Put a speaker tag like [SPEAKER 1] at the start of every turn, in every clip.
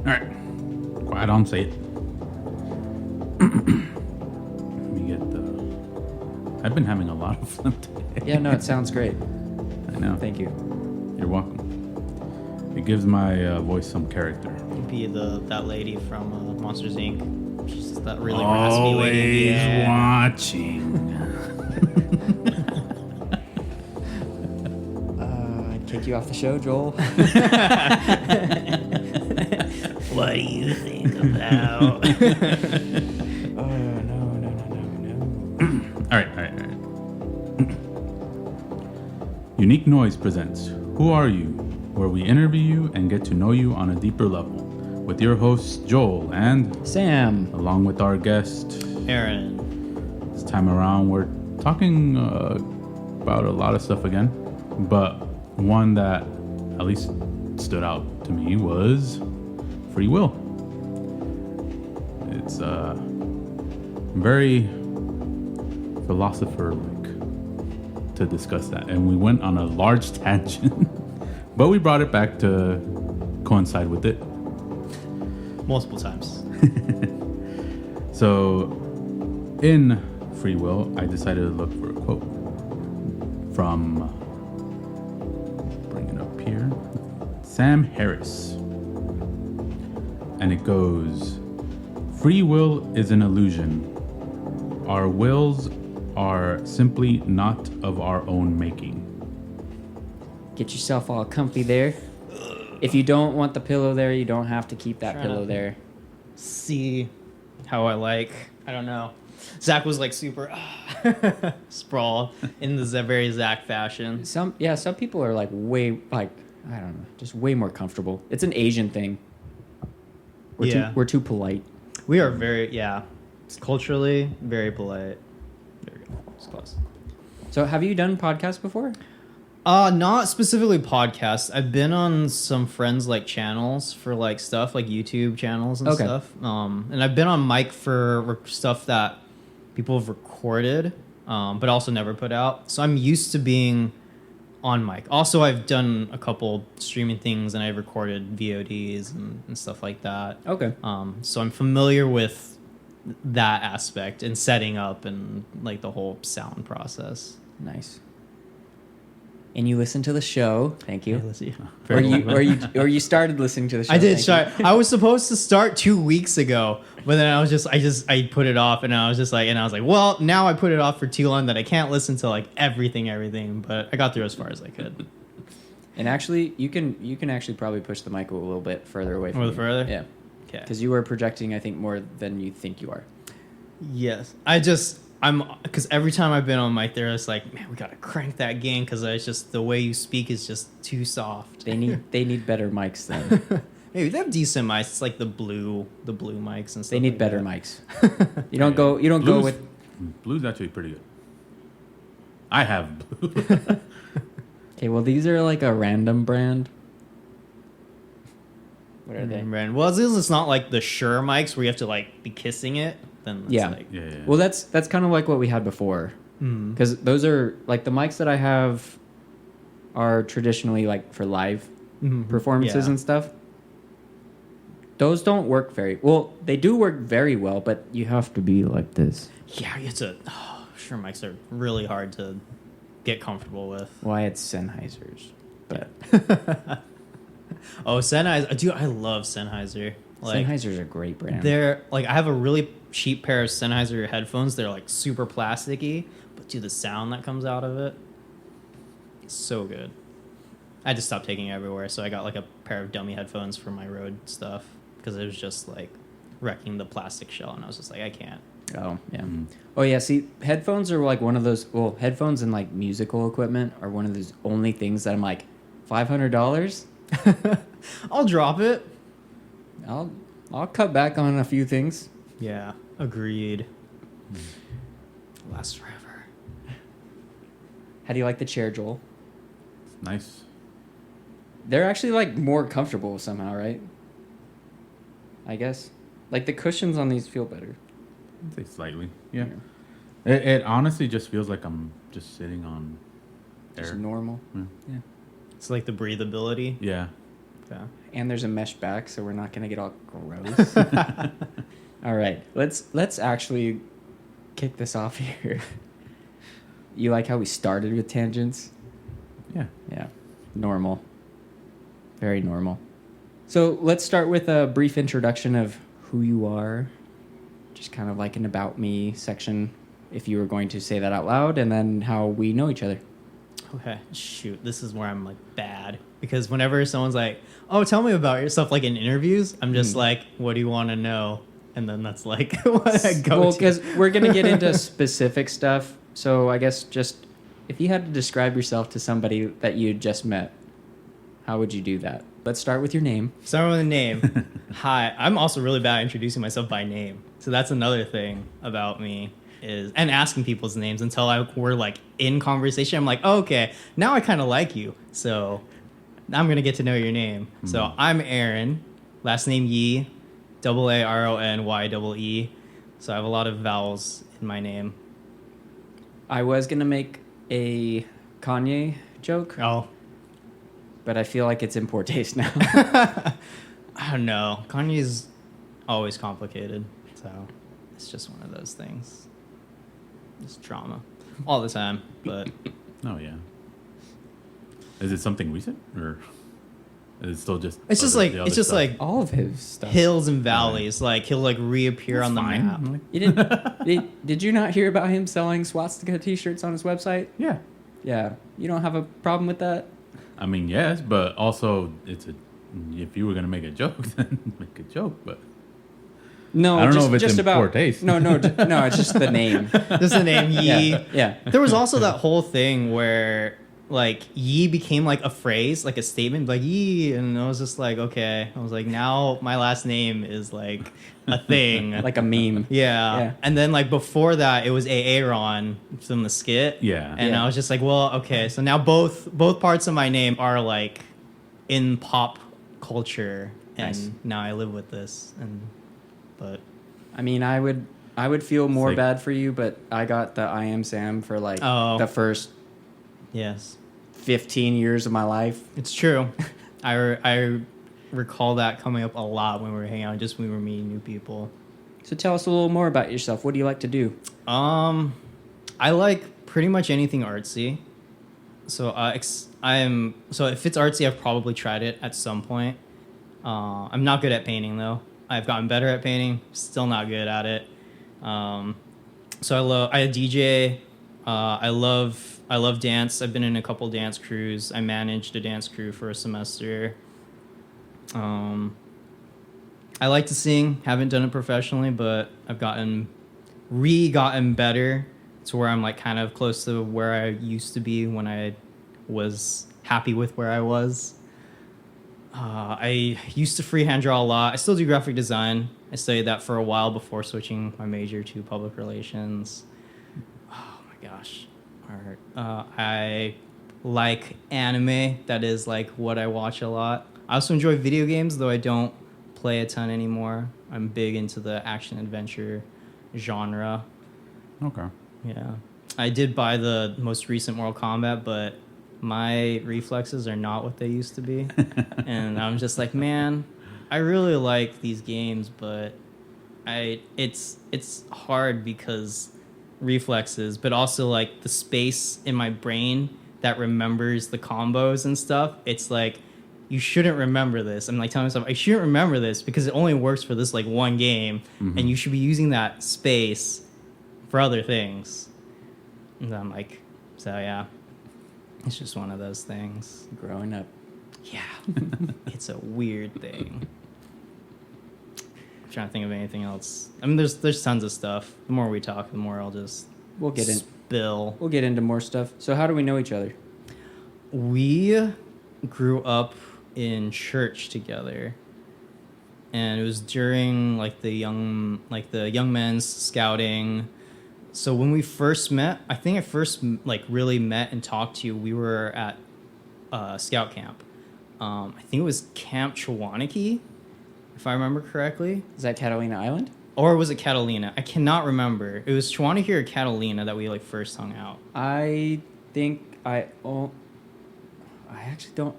[SPEAKER 1] All right. Quiet on, say it. Let me get the... I've been having a lot of fun today.
[SPEAKER 2] Yeah, no, it sounds great.
[SPEAKER 1] I know.
[SPEAKER 2] Thank you.
[SPEAKER 1] You're welcome. It gives my voice some character.
[SPEAKER 3] You'd be that lady from Monsters Inc. She's just that really raspy lady.
[SPEAKER 1] Always watching.
[SPEAKER 2] I'd kick you off the show, Joel.
[SPEAKER 3] What do you think about?
[SPEAKER 2] Oh, no.
[SPEAKER 1] All right. Unique Noise presents Who Are You? Where we interview you and get to know you on a deeper level. With your hosts, Joel and
[SPEAKER 2] Sam.
[SPEAKER 1] along with our guest,
[SPEAKER 3] Aaron.
[SPEAKER 1] This time around, we're talking about a lot of stuff again. But one that at least stood out to me was free will. It's very philosopher-like to discuss that. And we went on a large tangent, but we brought it back to coincide with it.
[SPEAKER 3] Multiple times.
[SPEAKER 1] So, in free will, I decided to look for a quote from, bring it up here, Sam Harris. And it goes, free will is an illusion. Our wills are simply not of our own making.
[SPEAKER 2] Get yourself all comfy there. If you don't want the pillow there, you don't have to keep that pillow there.
[SPEAKER 3] See how I don't know. Zach was like super sprawl in the very Zach fashion.
[SPEAKER 2] Some people are like way, like, I don't know, just way more comfortable. It's an Asian thing. We're too polite.
[SPEAKER 3] We are it's culturally very polite. There we go. It's close.
[SPEAKER 2] So have you done podcasts before?
[SPEAKER 3] Not specifically podcasts. I've been on some friends like channels for like stuff like YouTube channels and stuff. And I've been on mic for stuff that people have recorded, but also never put out. So I'm used to being on mic. Also, I've done a couple streaming things and I've recorded VODs and stuff like that.
[SPEAKER 2] Okay.
[SPEAKER 3] So I'm familiar with that aspect and setting up and like the whole sound process.
[SPEAKER 2] Nice. And you listened to the show. Thank you.
[SPEAKER 3] Or
[SPEAKER 2] you started listening to the show.
[SPEAKER 3] I did start. I was supposed to start 2 weeks ago, but then I put it off, and I was like, well, now I put it off for too long that I can't listen to like everything. But I got through as far as I could.
[SPEAKER 2] And actually, you can actually probably push the mic a little bit further away from
[SPEAKER 3] A little further?
[SPEAKER 2] Yeah.
[SPEAKER 3] Okay.
[SPEAKER 2] Because you were projecting, I think, more than you think you are.
[SPEAKER 3] Yes. Because every time I've been on mic there, it's like, man, we gotta crank that gain because it's just the way you speak is just too soft.
[SPEAKER 2] They need better mics then.
[SPEAKER 3] Maybe they have decent mics. It's like the blue mics and stuff.
[SPEAKER 2] They need
[SPEAKER 3] like
[SPEAKER 2] better
[SPEAKER 3] that.
[SPEAKER 2] mics. You don't go with
[SPEAKER 1] Blue's actually pretty good. I have blue.
[SPEAKER 2] Okay, well these are like a random brand. What are they?
[SPEAKER 3] Brand. Well, it's not like the Shure mics where you have to like be kissing it. Then it's
[SPEAKER 2] Yeah.
[SPEAKER 3] like,
[SPEAKER 1] Yeah.
[SPEAKER 2] Well, that's kind of like what we had before. Because those are like the mics that I have are traditionally like for live performances and stuff. Those don't work very well. They do work very well, but you have to be like this.
[SPEAKER 3] Yeah, Shure mics are really hard to get comfortable with.
[SPEAKER 2] Why it's Sennheisers, but
[SPEAKER 3] Oh, Sennheiser, dude, I love Sennheiser. Like,
[SPEAKER 2] Sennheiser's a great brand.
[SPEAKER 3] they're like, I have a really cheap pair of Sennheiser headphones. They're like super plasticky, but dude, the sound that comes out of it, it's so good. I had to stop taking it everywhere, so I got like a pair of dummy headphones for my road stuff because it was just like wrecking the plastic shell, and I was just like, I can't.
[SPEAKER 2] Oh yeah. Oh yeah. See, headphones are like one of those. Well, headphones and like musical equipment are one of those only things that I'm like, $500.
[SPEAKER 3] I'll drop it.
[SPEAKER 2] I'll cut back on a few things.
[SPEAKER 3] Yeah, agreed. Lasts forever.
[SPEAKER 2] How do you like the chair, Joel?
[SPEAKER 1] Nice.
[SPEAKER 2] They're actually like more comfortable somehow, right? I guess. Like the cushions on these feel better.
[SPEAKER 1] I'd say slightly. Yeah. It honestly just feels like I'm just sitting on air.
[SPEAKER 2] Just normal.
[SPEAKER 1] Yeah.
[SPEAKER 2] Yeah.
[SPEAKER 3] It's like the breathability.
[SPEAKER 1] Yeah.
[SPEAKER 3] Okay.
[SPEAKER 2] And there's a mesh back, so we're not gonna get all gross. All right, let's actually kick this off here. You like how we started with tangents?
[SPEAKER 1] Yeah.
[SPEAKER 2] Yeah, normal. Very normal. So let's start with a brief introduction of who you are. Just kind of like an about me section, if you were going to say that out loud, and then how we know each other.
[SPEAKER 3] Okay. Shoot, this is where I'm like bad. Because whenever someone's like, oh, tell me about yourself, like in interviews, I'm just like, what do you want to know? And then that's like what I go to.
[SPEAKER 2] Because we're going to get into specific stuff. So I guess just if you had to describe yourself to somebody that you just met, how would you do that? Let's start with your name.
[SPEAKER 3] Start with a name. Hi. I'm also really bad at introducing myself by name. So that's another thing about me and asking people's names until we're like in conversation. I'm like, oh, okay, now I kind of like you. So I'm going to get to know your name. So I'm Aaron, last name Yee, Aaronyee. So I have a lot of vowels in my name.
[SPEAKER 2] I was going to make a Kanye joke.
[SPEAKER 3] Oh.
[SPEAKER 2] But I feel like it's in poor taste now.
[SPEAKER 3] I don't know. Kanye's always complicated. So it's just one of those things. It's drama all the time. But
[SPEAKER 1] Oh, yeah. Is it something recent, or is it still just?
[SPEAKER 3] it's just like
[SPEAKER 2] All of his stuff.
[SPEAKER 3] hills and valleys. Like he'll like reappear
[SPEAKER 1] That's
[SPEAKER 3] on the
[SPEAKER 1] fine.
[SPEAKER 3] map.
[SPEAKER 1] I'm like,
[SPEAKER 2] You didn't? did you not hear about him selling swastika T-shirts on his website?
[SPEAKER 1] yeah.
[SPEAKER 2] Yeah. You don't have a problem with that?
[SPEAKER 1] I mean, yes, but also if you were gonna make a joke, then make a joke. But
[SPEAKER 2] No,
[SPEAKER 1] I don't
[SPEAKER 2] just,
[SPEAKER 1] know if it's
[SPEAKER 2] just
[SPEAKER 1] in
[SPEAKER 2] about
[SPEAKER 1] poor taste.
[SPEAKER 2] No, it's just the name.
[SPEAKER 3] Just the name Yee.
[SPEAKER 2] Yeah.
[SPEAKER 3] There was also that whole thing where like Yee became like a phrase, like a statement, like Yee, and I was just like, okay. I was like, now my last name is like a thing.
[SPEAKER 2] Like a meme.
[SPEAKER 3] Yeah. And then like before that, it was Aaron from the skit.
[SPEAKER 1] Yeah.
[SPEAKER 3] And
[SPEAKER 2] Yeah.
[SPEAKER 3] I was just like, well, okay. So now both parts of my name are like in pop culture, and
[SPEAKER 2] Nice.
[SPEAKER 3] now I live with this. But
[SPEAKER 2] I mean, I would feel more
[SPEAKER 1] like-
[SPEAKER 2] bad for you, but I got the I am Sam for like
[SPEAKER 3] Oh.
[SPEAKER 2] the first
[SPEAKER 3] yes,
[SPEAKER 2] 15 years of my life.
[SPEAKER 3] it's true. I recall that coming up a lot when we were hanging out, just when we were meeting new people.
[SPEAKER 2] So tell us a little more about yourself. What do you like to do?
[SPEAKER 3] I like pretty much anything artsy. So so if it's artsy, I've probably tried it at some point. I'm not good at painting though. I've gotten better at painting, still not good at it. So I DJ. I love dance. I've been in a couple dance crews. I managed a dance crew for a semester. I like to sing. Haven't done it professionally, but I've gotten better to where I'm like kind of close to where I used to be when I was happy with where I was. I used to freehand draw a lot. I still do graphic design. I studied that for a while before switching my major to public relations. Oh my gosh. Art. I like anime. That is like what I watch a lot. I also enjoy video games, though I don't play a ton anymore. I'm big into the action adventure genre.
[SPEAKER 1] Okay.
[SPEAKER 3] Yeah. I did buy the most recent Mortal Kombat, but my reflexes are not what they used to be. And I'm just like, man, I really like these games, but it's hard because reflexes, but also like the space in my brain that remembers the combos and stuff. It's like, you shouldn't remember this. I'm like telling myself, I shouldn't remember this because it only works for this like one game, and you should be using that space for other things. And I'm like, so yeah, it's just one of those things.
[SPEAKER 2] Growing up.
[SPEAKER 3] Yeah, it's a weird thing. I'm trying to think of anything else. I mean, there's tons of stuff. The more we talk, the more I'll just
[SPEAKER 2] We'll get into more stuff. So how do we know each other?
[SPEAKER 3] We grew up in church together, and it was during like the young men's scouting. So when we first met, I think I first like really met and talked to you, we were at scout camp. I think it was Camp Chawanaki, if I remember correctly.
[SPEAKER 2] Is that Catalina Island?
[SPEAKER 3] Or was it Catalina? I cannot remember. It was Chawanaki or Catalina that we like first hung out.
[SPEAKER 2] I think I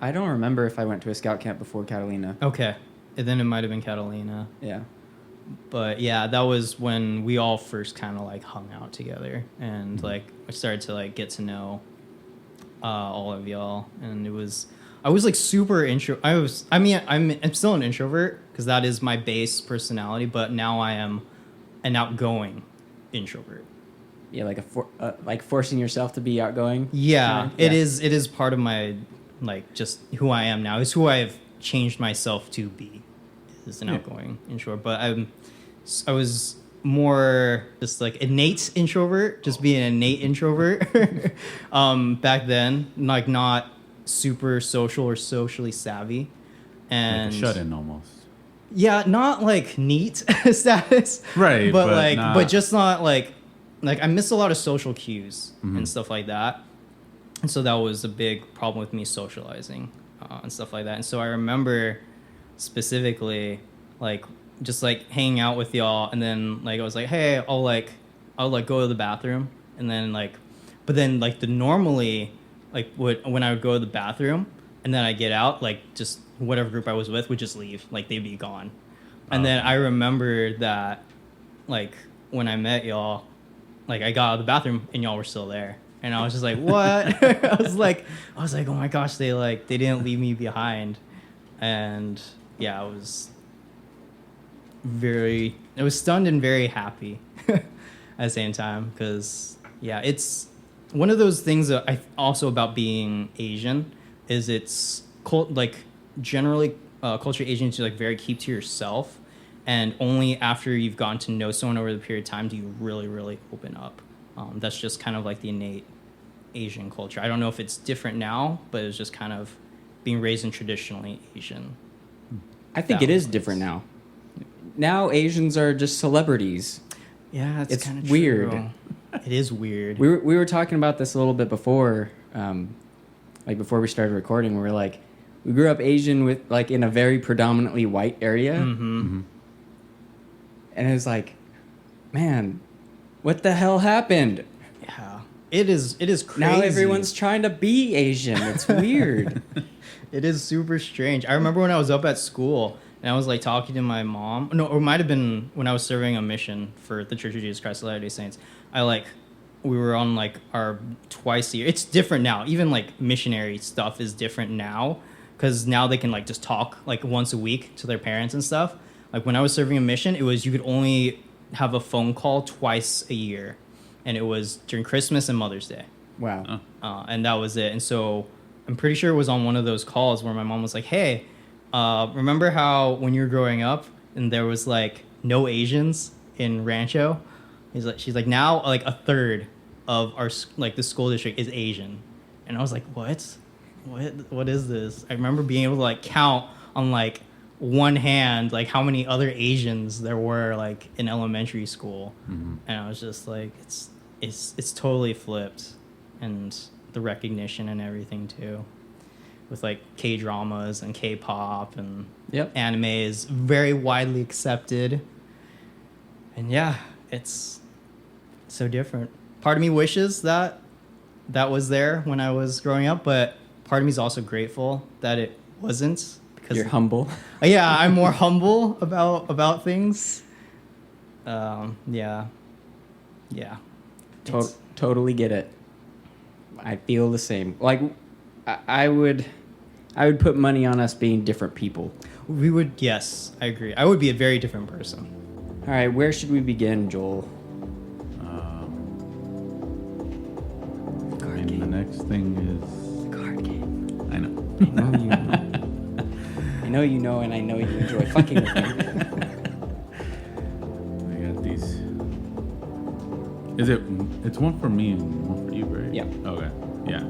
[SPEAKER 2] I don't remember if I went to a scout camp before Catalina.
[SPEAKER 3] Okay. And then it might have been Catalina.
[SPEAKER 2] Yeah.
[SPEAKER 3] But yeah, that was when we all first kind of like hung out together, and like I started to like get to know all of y'all, and I was like super intro. I'm still an introvert because that is my base personality, but now I am an outgoing introvert.
[SPEAKER 2] Yeah, like forcing yourself to be outgoing.
[SPEAKER 3] Yeah,
[SPEAKER 2] Yeah.
[SPEAKER 3] it is part of my like just who I am now. It's who I have changed myself to be. Is an outgoing introvert, but I was more just like innate introvert, just being an innate introvert back then, like not super social or socially savvy, and
[SPEAKER 1] like a shut-in almost.
[SPEAKER 3] Yeah, not like neat status,
[SPEAKER 1] Right?
[SPEAKER 3] But just not like I miss a lot of social cues and stuff like that, and so that was a big problem with me socializing and stuff like that. And so I remember specifically like just like hanging out with y'all, and then like I was like, hey, I'll go to the bathroom, and then but then like the normally like when I would go to the bathroom and then I get out, like just whatever group I was with would just leave, like they'd be gone. And then I remember that like when I met y'all, like I got out of the bathroom and y'all were still there, and I was just like, what? I was like, oh my gosh, they didn't leave me behind. And yeah, I was stunned and very happy at the same time, because yeah, it's one of those things that I also about being Asian is it's generally culture Asian to like very keep to yourself, and only after you've gotten to know someone over the period of time do you really really open up. That's just kind of like the innate Asian culture. I don't know if it's different now, but it's just kind of being raised in traditionally Asian.
[SPEAKER 2] I think it is different now. Now Asians are just celebrities.
[SPEAKER 3] Yeah,
[SPEAKER 2] it's
[SPEAKER 3] kind of
[SPEAKER 2] weird.
[SPEAKER 3] True. It is weird.
[SPEAKER 2] We were talking about this a little bit before, like before we started recording. We were like, we grew up Asian with like in a very predominantly white area, and it was like, man, what the hell happened?
[SPEAKER 3] Yeah, it is crazy.
[SPEAKER 2] Now everyone's trying to be Asian. It's weird.
[SPEAKER 3] It is super strange. I remember when I was up at school and I was like talking to my mom. No, or it might have been when I was serving a mission for the Church of Jesus Christ of Latter-day Saints. We were on like our twice a year. It's different now. Even like missionary stuff is different now, because now they can like just talk like once a week to their parents and stuff. Like when I was serving a mission, it was you could only have a phone call twice a year, and it was during Christmas and Mother's Day.
[SPEAKER 2] Wow.
[SPEAKER 3] And that was it. And so I'm pretty sure it was on one of those calls where my mom was like, hey, remember how when you were growing up and there was like no Asians in Rancho? She's like, now like a third of our like the school district is Asian. And I was like, what is this? I remember being able to like count on like one hand like how many other Asians there were like in elementary school. And I was just like, it's totally flipped. And the recognition and everything too, with like K-dramas and K-pop and anime is very widely accepted. And yeah, it's so different. Part of me wishes that was there when I was growing up, but part of me is also grateful that it wasn't, because
[SPEAKER 2] You're humble.
[SPEAKER 3] Yeah, I'm more humble about things. Yeah.
[SPEAKER 2] Totally get it. I feel the same. Like, I would put money on us being different people.
[SPEAKER 3] We would, yes, I agree. I would be a very different person.
[SPEAKER 2] All right, where should we begin, Joel?
[SPEAKER 1] And the next thing is
[SPEAKER 2] The card game.
[SPEAKER 1] I know.
[SPEAKER 2] I know you know, and I know you enjoy fucking with me.
[SPEAKER 1] I got these. It's one for me and one for you, right?
[SPEAKER 2] Yeah.
[SPEAKER 1] Okay. Yeah.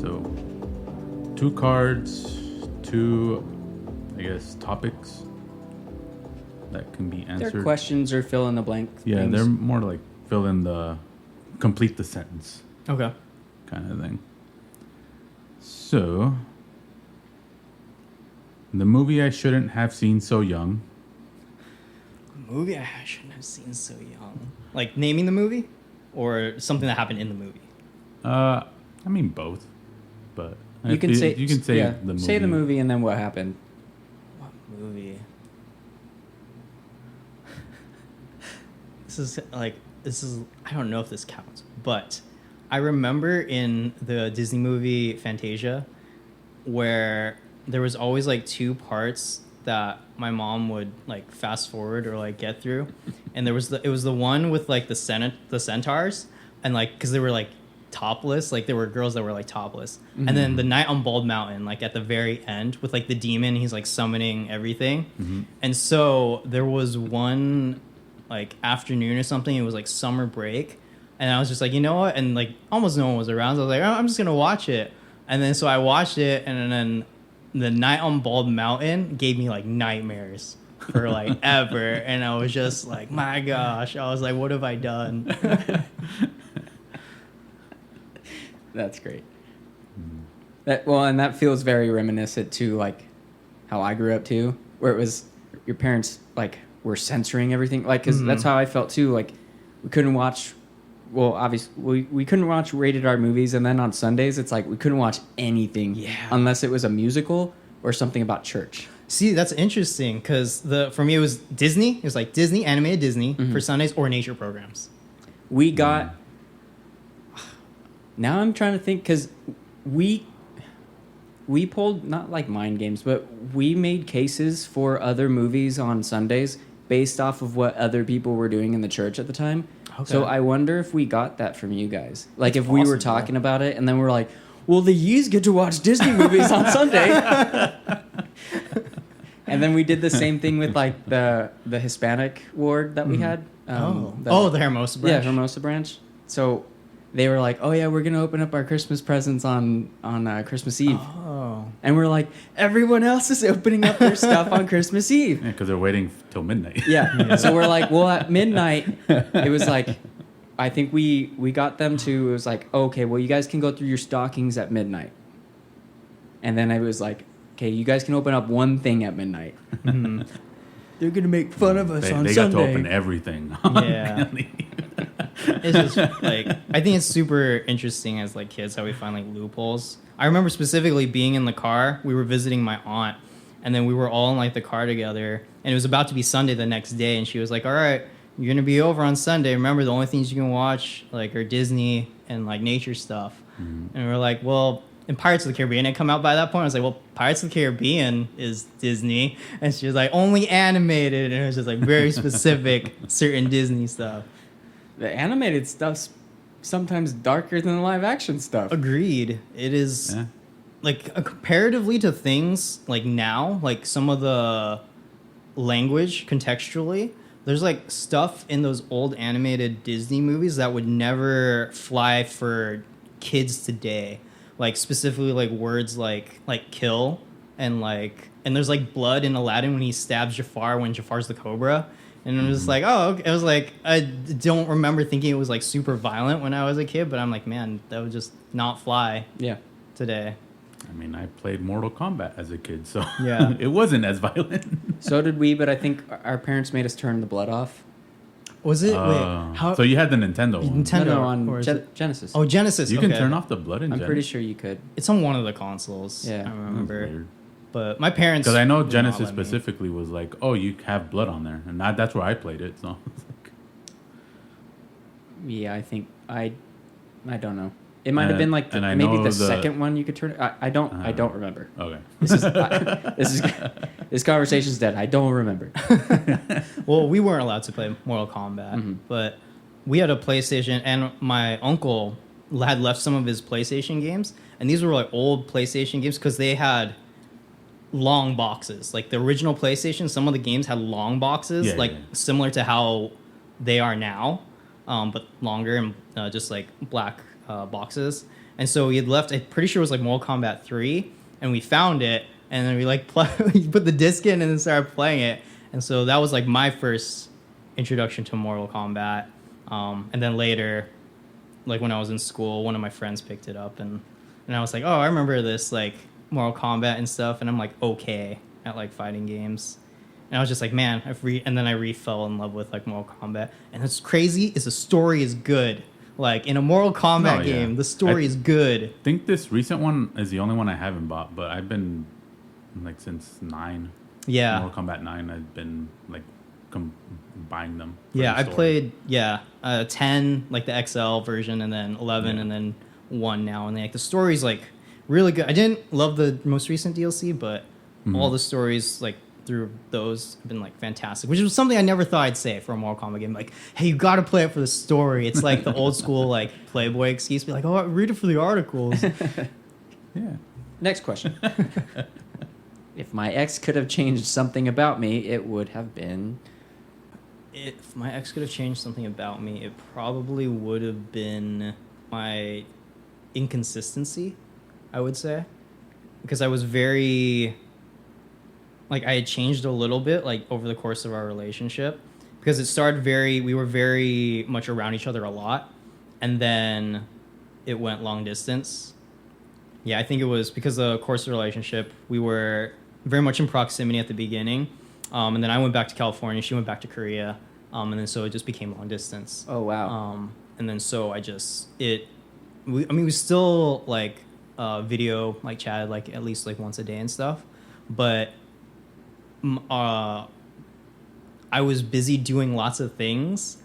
[SPEAKER 1] So 2 cards, 2, I guess, topics that can be answered.
[SPEAKER 2] They're questions or fill in the blank.
[SPEAKER 1] Yeah,
[SPEAKER 2] things.
[SPEAKER 1] they're more like complete the sentence
[SPEAKER 3] Okay.
[SPEAKER 1] kind of thing. So, the movie I shouldn't have seen so young.
[SPEAKER 3] A movie I shouldn't have seen so young. Like naming the movie, or something that happened in the movie.
[SPEAKER 1] I mean both, but
[SPEAKER 2] You can say
[SPEAKER 1] the movie.
[SPEAKER 2] Say the movie and then what happened.
[SPEAKER 3] What movie? This is I don't know if this counts, but I remember in the Disney movie Fantasia where there was always like two parts that my mom would like fast forward or like get through, and it was the one with like the centaurs, and like because they were like topless, like there were girls that were like topless, and then the night on Bald Mountain, like at the very end with like the demon, he's like summoning everything, and so there was one like afternoon or something, it was like summer break, and I was just like, you know what, and like almost no one was around, so I was like, oh, I'm just gonna watch it, and then so I watched it, and then the night on Bald Mountain gave me like nightmares for like ever, and I was just like, my gosh, I was like, what have I done?
[SPEAKER 2] That's great. And that feels very reminiscent to like how I grew up too, where it was your parents like were censoring everything, like because that's how I felt too. Like we couldn't watch. Well, obviously, we couldn't watch rated R movies, and then on Sundays, it's like we couldn't watch anything unless it was a musical or something about church.
[SPEAKER 3] See, that's interesting because for me it was Disney. It was like Disney, animated Disney for Sundays or nature programs.
[SPEAKER 2] We got. Now I'm trying to think because we pulled not like mind games, but we made cases for other movies on Sundays based off of what other people were doing in the church at the time. Okay. So I wonder if we got that from you guys. Like if we were talking about it and then we're like, well, the Yees get to watch Disney movies on Sunday. And then we did the same thing with like the Hispanic ward that we had.
[SPEAKER 3] The Hermosa branch.
[SPEAKER 2] Yeah, Hermosa branch. So they were like, oh yeah, we're going to open up our Christmas presents on Christmas Eve. Oh. And we're like, everyone else is opening up their stuff on Christmas Eve.
[SPEAKER 1] Yeah, because they're waiting till midnight.
[SPEAKER 2] Yeah. So we're like, well, at midnight, it was like, I think we got them to, it was like, okay, well, you guys can go through your stockings at midnight. And then it was like, okay, you guys can open up one thing at midnight. They're going to make fun of us on Sunday.
[SPEAKER 1] They got to open everything.
[SPEAKER 3] Yeah. It's just like, I think it's super interesting as like kids how we find like loopholes. I remember specifically being in the car. We were visiting my aunt, and then we were all in like the car together, and it was about to be Sunday the next day, and she was like, all right, you're gonna be over on Sunday. Remember, the only things you can watch like are Disney and like nature stuff. And we were like, well, and Pirates of the Caribbean had come out by that point. I was like, well, Pirates of the Caribbean is Disney, and she was like, only animated, and it was just like very specific certain Disney stuff.
[SPEAKER 2] The animated stuff's sometimes darker than the live action stuff.
[SPEAKER 3] Agreed. It is like comparatively to things like now, like some of the language contextually, there's like stuff in those old animated Disney movies that would never fly for kids today. Like specifically like words like kill and there's like blood in Aladdin when he stabs Jafar when Jafar's the Cobra. And I'm just like, oh, okay. It was like, I don't remember thinking it was like super violent when I was a kid, but I'm like, man, that would just not fly today.
[SPEAKER 1] I mean, I played Mortal Kombat as a kid, so
[SPEAKER 3] yeah,
[SPEAKER 1] it wasn't as violent.
[SPEAKER 2] So did we, but I think our parents made us turn the blood off.
[SPEAKER 3] Was it? Wait, how?
[SPEAKER 1] So you had the Nintendo one.
[SPEAKER 3] Nintendo
[SPEAKER 2] on Genesis.
[SPEAKER 3] Oh, Genesis.
[SPEAKER 1] You can turn off the blood in Genesis.
[SPEAKER 2] I'm pretty sure you could.
[SPEAKER 3] It's on one of the consoles. Yeah, I remember. But my parents...
[SPEAKER 1] Because I know Genesis specifically was like, oh, you have blood on there. And that's where I played it, so...
[SPEAKER 2] Yeah, I think... I don't know. It might have been like maybe the second one you could turn... I don't remember.
[SPEAKER 1] Okay.
[SPEAKER 2] This conversation's dead. I don't remember.
[SPEAKER 3] Well, we weren't allowed to play Mortal Kombat, but we had a PlayStation, and my uncle had left some of his PlayStation games, and these were like old PlayStation games because they had... long boxes. Like the original PlayStation, some of the games had long boxes, similar to how they are now, but longer and just like black boxes. And so we had left, I'm pretty sure it was like Mortal Kombat 3, and we found it, and then we like we put the disc in and then started playing it. And so that was like my first introduction to Mortal Kombat. And then later, like when I was in school, one of my friends picked it up, and I was like, oh, I remember this like Mortal Kombat and stuff, and I'm like okay at like fighting games, and I was just like, man, and then I fell in love with like Mortal Kombat, and what's crazy is the story is good. Like in a Mortal Kombat game, the story is good.
[SPEAKER 1] I think this recent one is the only one I haven't bought, but I've been like since 9.
[SPEAKER 3] Yeah.
[SPEAKER 1] Mortal Kombat 9, I've been like buying them.
[SPEAKER 3] Yeah, I played 10, like the XL version, and then 11, and then 1 now, and like the story's like really good. I didn't love the most recent DLC, but all the stories like through those have been like fantastic, which was something I never thought I'd say for a Mortal Kombat game. Like, hey, you got to play it for the story. It's like the old school like Playboy excuse, be like, oh, I read it for the articles.
[SPEAKER 1] Yeah.
[SPEAKER 2] Next question. If my ex could have changed something about me, it would have been.
[SPEAKER 3] If my ex could have changed something about me, it probably would have been my inconsistency, I would say, because I was very. Like, I had changed a little bit, like, over the course of our relationship. Because it started we were very much around each other a lot. And then it went long distance. Yeah, I think it was because of the course of the relationship, we were very much in proximity at the beginning. And then I went back to California, she went back to Korea. And then so it just became long distance.
[SPEAKER 2] Oh, wow.
[SPEAKER 3] And then so we still, like, video, like, chatted, like, at least, like, once a day and stuff. But... I was busy doing lots of things,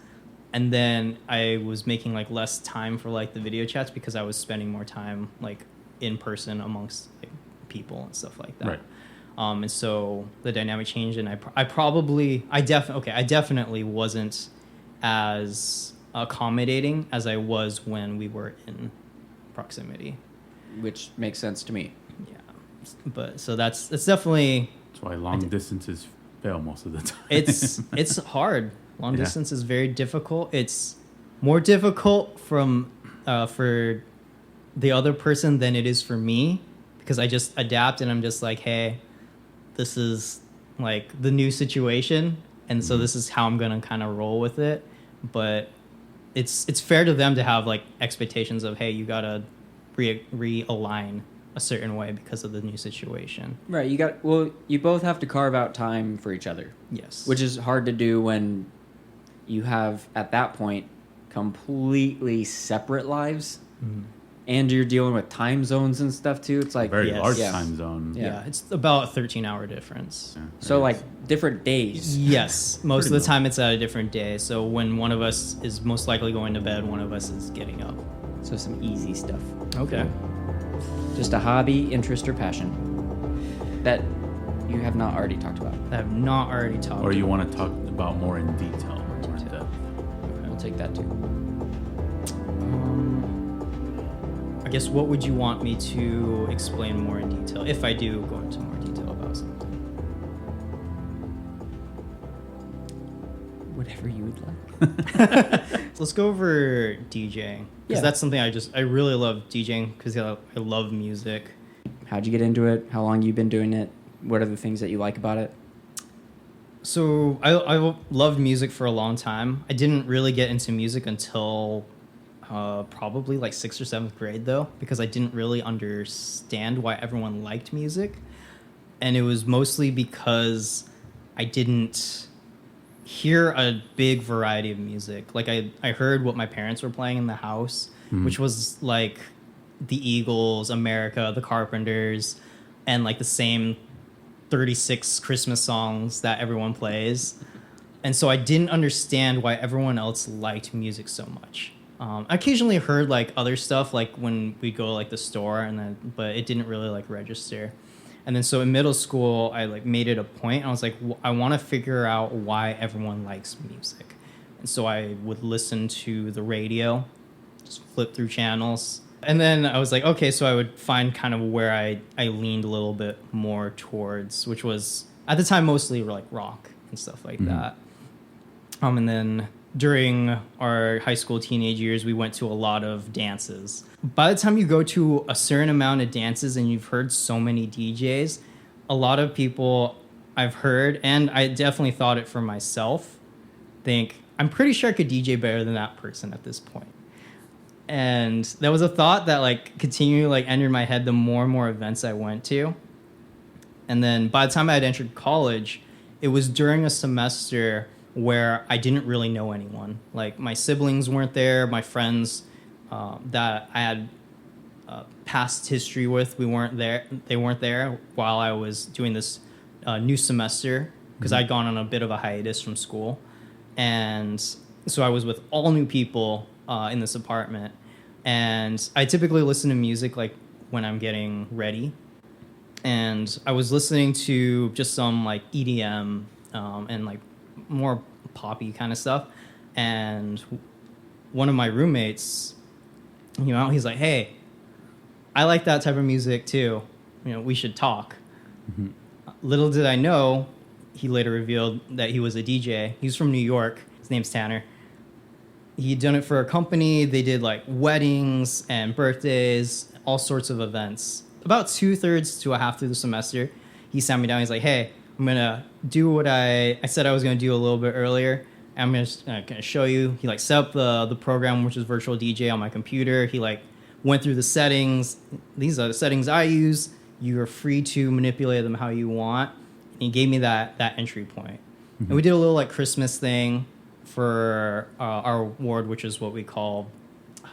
[SPEAKER 3] and then I was making like less time for like the video chats because I was spending more time like in person amongst like people and stuff like that.
[SPEAKER 1] Right.
[SPEAKER 3] And so the dynamic changed, and I definitely wasn't as accommodating as I was when we were in proximity.
[SPEAKER 2] Which makes sense to me.
[SPEAKER 3] Yeah, but so that's definitely.
[SPEAKER 1] That's why long distances fail most of the time.
[SPEAKER 3] It's hard. Long distance is very difficult. It's more difficult for the other person than it is for me, because I just adapt and I'm just like, hey, this is like the new situation, and so this is how I'm gonna kind of roll with it. But it's fair to them to have like expectations of, hey, you gotta realign a certain way because of the new situation.
[SPEAKER 2] Right. You both have to carve out time for each other.
[SPEAKER 3] Yes.
[SPEAKER 2] Which is hard to do when you have, at that point, completely separate lives. Mm-hmm. And you're dealing with time zones and stuff too. It's like
[SPEAKER 1] very large time zone.
[SPEAKER 3] Yeah, it's about a 13-hour difference.
[SPEAKER 1] Yeah,
[SPEAKER 2] so like different days.
[SPEAKER 3] Yes, most of the time it's at a different day. So when one of us is most likely going to bed, one of us is getting up.
[SPEAKER 2] So some easy stuff.
[SPEAKER 3] Okay.
[SPEAKER 2] Just a hobby, interest, or passion that you have not already talked about.
[SPEAKER 3] I have not already talked about.
[SPEAKER 1] Or you want to talk about more in detail. More in depth.
[SPEAKER 2] Okay. We'll take that too.
[SPEAKER 3] I guess what would you want me to explain more in detail, if I do go into more detail about something?
[SPEAKER 2] Whatever you would like.
[SPEAKER 3] Let's go over DJing. Because that's something I really love DJing, because I love music.
[SPEAKER 2] How'd you get into it? How long you been doing it? What are the things that you like about it?
[SPEAKER 3] So I loved music for a long time. I didn't really get into music until probably like 6th or 7th grade, though, because I didn't really understand why everyone liked music. And it was mostly because I didn't hear a big variety of music. Like I heard what my parents were playing in the house, which was like the Eagles, America, the Carpenters, and like the same 36 Christmas songs that everyone plays. And so I didn't understand why everyone else liked music so much. I occasionally heard like other stuff, like when we go like the store, but it didn't really like register. And then so in middle school, I like made it a point. I was like, I want to figure out why everyone likes music. And so I would listen to the radio, just flip through channels. And then I was like, okay, so I would find kind of where I leaned a little bit more towards, which was at the time mostly like rock and stuff like that. And then during our high school teenage years, we went to a lot of dances. By the time you go to a certain amount of dances and you've heard so many DJs, a lot of people I've heard, and I definitely thought it for myself, think, I'm pretty sure I could DJ better than that person at this point. And that was a thought that like continually like entered my head the more and more events I went to. And then by the time I had entered college, it was during a semester where I didn't really know anyone. Like my siblings weren't there, my friends that I had past history with, we weren't there. They weren't there while I was doing this new semester because I'd gone on a bit of a hiatus from school, and so I was with all new people in this apartment. And I typically listen to music like when I'm getting ready, and I was listening to just some like EDM and like more poppy kind of stuff. And one of my roommates, he's like, "Hey, I like that type of music too. We should talk." Mm-hmm. Little did I know, he later revealed that he was a DJ. He's from New York. His name's Tanner. He'd done it for a company. They did like weddings and birthdays, all sorts of events. About 2/3 to a half through the semester, he sat me down. He's like, "Hey, I'm going to do what I said I was going to do a little bit earlier. I'm going to show you." He like set up the program, which is virtual DJ, on my computer. He like went through the settings. These are the settings I use. You are free to manipulate them how you want. And he gave me that entry point. Mm-hmm. And we did a little like Christmas thing for our ward, which is what we call,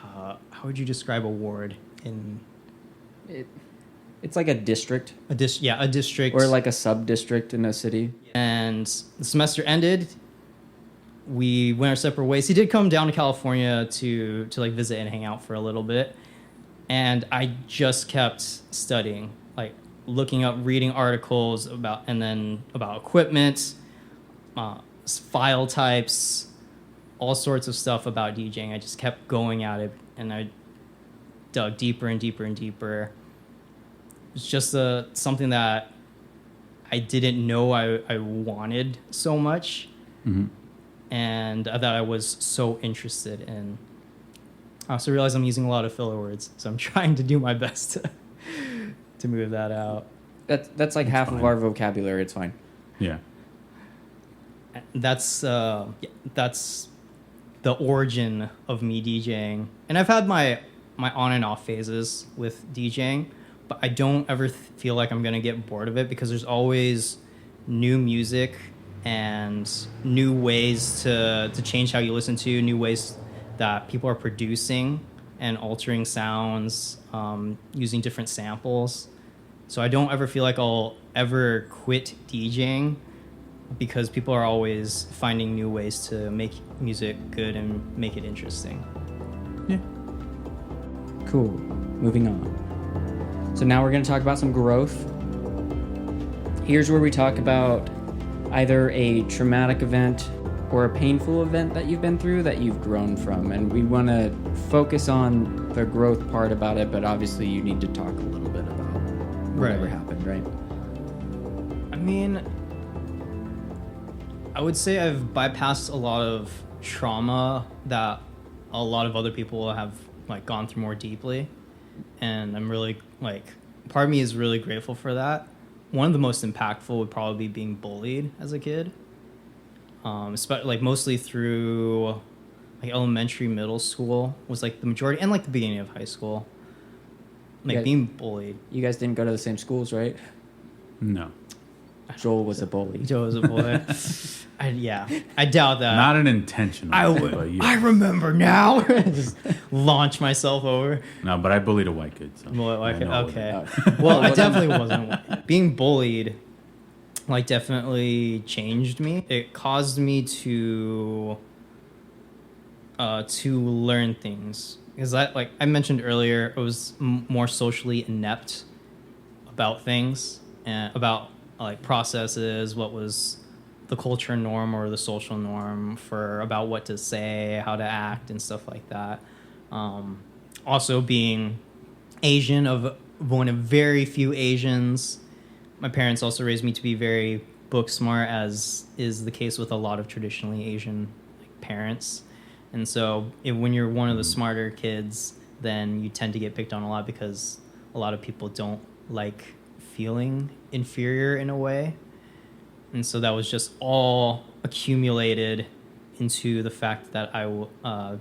[SPEAKER 3] how would you describe a ward in...
[SPEAKER 2] It's like a district.
[SPEAKER 3] A district.
[SPEAKER 2] Or like a sub-district in a city.
[SPEAKER 3] And the semester ended. We went our separate ways. He did come down to California to like visit and hang out for a little bit. And I just kept studying, like looking up, reading articles about equipment, file types, all sorts of stuff about DJing. I just kept going at it, and I dug deeper and deeper and deeper. It's just something that I didn't know I wanted so much, mm-hmm. and that I was so interested in. I also realize I'm using a lot of filler words, so I'm trying to do my best to move that out.
[SPEAKER 2] That's like half of our vocabulary. It's fine.
[SPEAKER 1] Yeah.
[SPEAKER 3] That's the origin of me DJing, and I've had my on and off phases with DJing, but I don't ever feel like I'm gonna get bored of it because there's always new music and new ways to change how you listen to, new ways that people are producing and altering sounds, using different samples. So I don't ever feel like I'll ever quit DJing because people are always finding new ways to make music good and make it interesting.
[SPEAKER 1] Yeah.
[SPEAKER 2] Cool. Moving on. So now we're going to talk about some growth. Here's where we talk about either a traumatic event or a painful event that you've been through that you've grown from. And we want to focus on the growth part about it, but obviously you need to talk a little bit about whatever happened, right?
[SPEAKER 3] I mean, I would say I've bypassed a lot of trauma that a lot of other people have like gone through more deeply. And I'm really part of me is really grateful for that. One of the most impactful would probably be being bullied as a kid. Especially mostly through elementary, middle school was the majority, and the beginning of high school. Being bullied.
[SPEAKER 2] You guys didn't go to the same schools, right?
[SPEAKER 1] No.
[SPEAKER 2] Joel was a bully.
[SPEAKER 3] Joel was a bully. I doubt that.
[SPEAKER 1] Not an intentional.
[SPEAKER 3] I remember now. Just launch myself over.
[SPEAKER 1] No, but I bullied a white kid. So
[SPEAKER 3] okay. Well, I definitely wasn't. Being bullied, definitely changed me. It caused me to learn things. Because I mentioned earlier, I was more socially inept about things and about processes, what was the culture norm or the social norm about what to say, how to act, and stuff like that. Also being Asian, of one of very few Asians, my parents also raised me to be very book smart, as is the case with a lot of traditionally Asian parents. And so when you're one of the smarter kids, then you tend to get picked on a lot because a lot of people don't like feeling inferior in a way. And so that was just all accumulated into the fact that I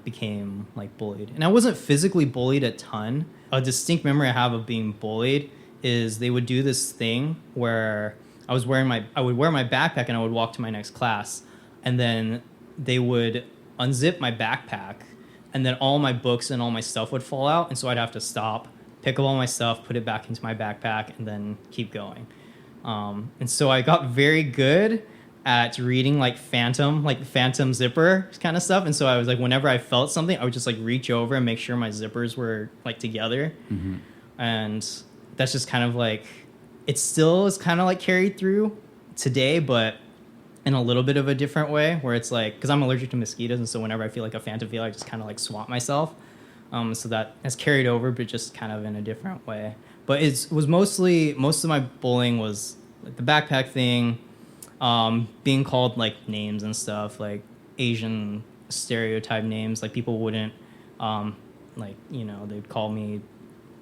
[SPEAKER 3] became became and I wasn't physically bullied a ton. A distinct memory I have of being bullied is they would do this thing where I would wear my backpack and I would walk to my next class. and then they would unzip my backpack, and then all my books and all my stuff would fall out, and so I'd have to stop, pick up all my stuff, put it back into my backpack, and then keep going. And so I got very good at reading like phantom zipper kind of stuff. And so I was like, whenever I felt something, I would just like reach over and make sure my zippers were like together. Mm-hmm. And that's just kind of like, it still is kind of like carried through today, but in a little bit of a different way, where it's like, because I'm allergic to mosquitoes, and so whenever I feel like a phantom feel, I just kind of like swat myself. So that has carried over, but just kind of in a different way. But most of my bullying was like the backpack thing, being called like names and stuff, like Asian stereotype names. Like people wouldn't, like, you know, they'd call me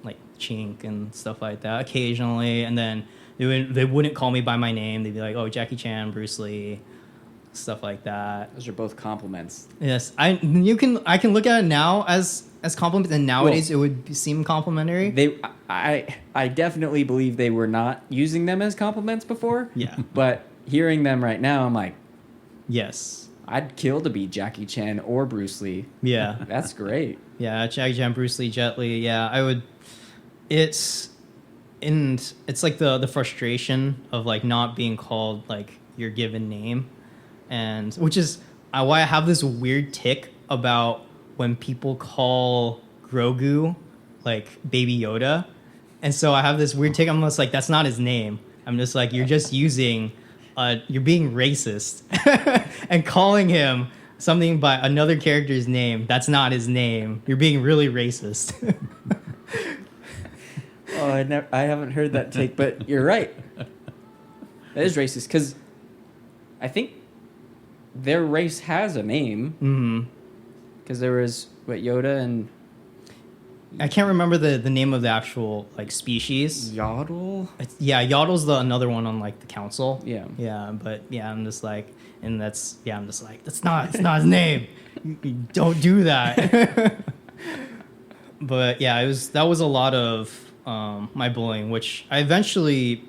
[SPEAKER 3] like chink and stuff like that occasionally. And then they wouldn't call me by my name. They'd be like, oh, Jackie Chan, Bruce Lee, stuff like that.
[SPEAKER 2] Those are both compliments.
[SPEAKER 3] Yes. I can look at it now as compliments, and nowadays it would seem complimentary.
[SPEAKER 2] I definitely believe they were not using them as compliments before.
[SPEAKER 3] Yeah.
[SPEAKER 2] But hearing them right now, I'm like,
[SPEAKER 3] yes,
[SPEAKER 2] I'd kill to be Jackie Chan or Bruce Lee.
[SPEAKER 3] Yeah.
[SPEAKER 2] That's great.
[SPEAKER 3] Yeah, Jackie Chan, Bruce Lee, Jet Li. Yeah, I would. It's like the frustration of like not being called like your given name, and which is why I have this weird tick about when people call Grogu like Baby Yoda. And so I have this weird tick. I'm just like, that's not his name. I'm just like, you're just using, you're being racist and calling him something by another character's name. That's not his name. You're being really racist.
[SPEAKER 2] Oh, I haven't heard that take, but you're right. That is racist, because I think their race has a name. Mm-hmm. Because there was, Yoda and...
[SPEAKER 3] I can't remember the name of the actual, like, species.
[SPEAKER 2] Yaddle?
[SPEAKER 3] Yaddle's another one on, like, the council.
[SPEAKER 2] Yeah.
[SPEAKER 3] Yeah, but, yeah, I'm just like... And I'm just like, it's not his name. Don't do that. But, yeah, that was a lot of my bullying, which I eventually...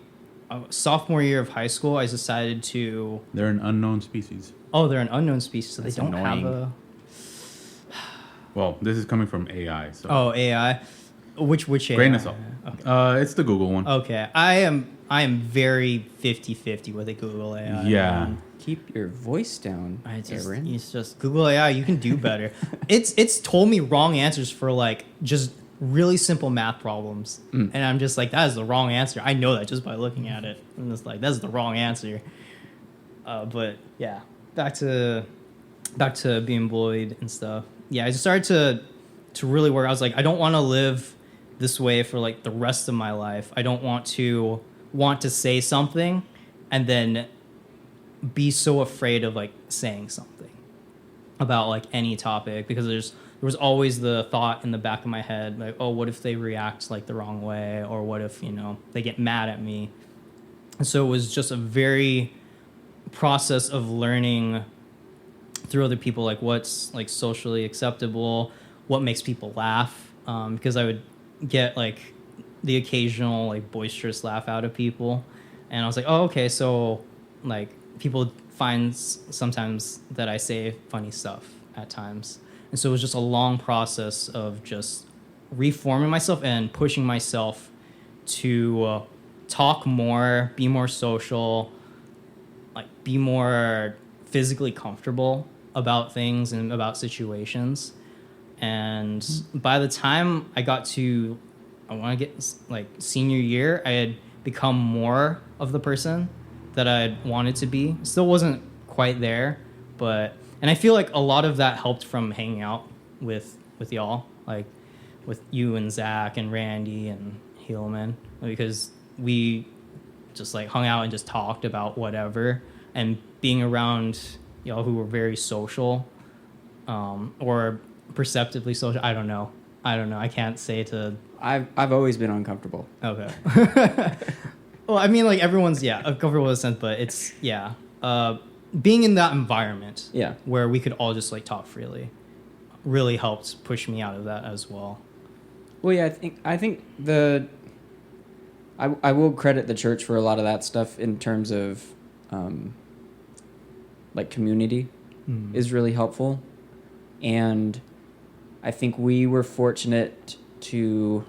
[SPEAKER 3] sophomore year of high school, I decided to...
[SPEAKER 1] They're an unknown species.
[SPEAKER 3] Oh, they're an unknown species, so
[SPEAKER 2] That's
[SPEAKER 3] they don't
[SPEAKER 2] annoying.
[SPEAKER 3] have a...
[SPEAKER 1] Well, this is coming from AI. So.
[SPEAKER 3] Oh, AI. Which AI?
[SPEAKER 1] Grain of salt.
[SPEAKER 3] Okay.
[SPEAKER 1] It's the Google one.
[SPEAKER 3] Okay. I am very 50-50 with a Google AI.
[SPEAKER 1] Yeah.
[SPEAKER 2] Keep your voice down, Aaron.
[SPEAKER 3] It's just Google AI. You can do better. It's told me wrong answers for like just really simple math problems, and I'm just like, that is the wrong answer. I know that just by looking at it. I'm just like, that's the wrong answer. But yeah, back to being bullied and stuff. Yeah, I just started to really work. I was like, I don't want to live this way for like the rest of my life. I don't want to say something and then be so afraid of like saying something about like any topic, because there was always the thought in the back of my head like, oh, what if they react like the wrong way, or what if, you know, they get mad at me. And so it was just a very process of learning through other people, like what's like socially acceptable, what makes people laugh, because I would get like the occasional like boisterous laugh out of people, and I was like, oh, okay, so like people find sometimes that I say funny stuff at times. And so it was just a long process of just reforming myself and pushing myself to talk more, be more social, like be more physically comfortable about things and about situations. And by the time I got to, I want to get like senior year, I had become more of the person that I wanted to be. Still wasn't quite there, but, and I feel like a lot of that helped from hanging out with y'all, like with you and Zach and Randy and Hillman, because we just like hung out and just talked about whatever, and being around y'all who were very social, or perceptively social. I don't know. I can't say to...
[SPEAKER 2] I've always been uncomfortable.
[SPEAKER 3] Okay. Well, I mean, like everyone's, uncomfortable in a sense, but it's, being in that environment, where we could all just like talk freely, really helped push me out of that as well.
[SPEAKER 2] Well, yeah, I think I will credit the church for a lot of that stuff in terms of like community is really helpful. And I think we were fortunate to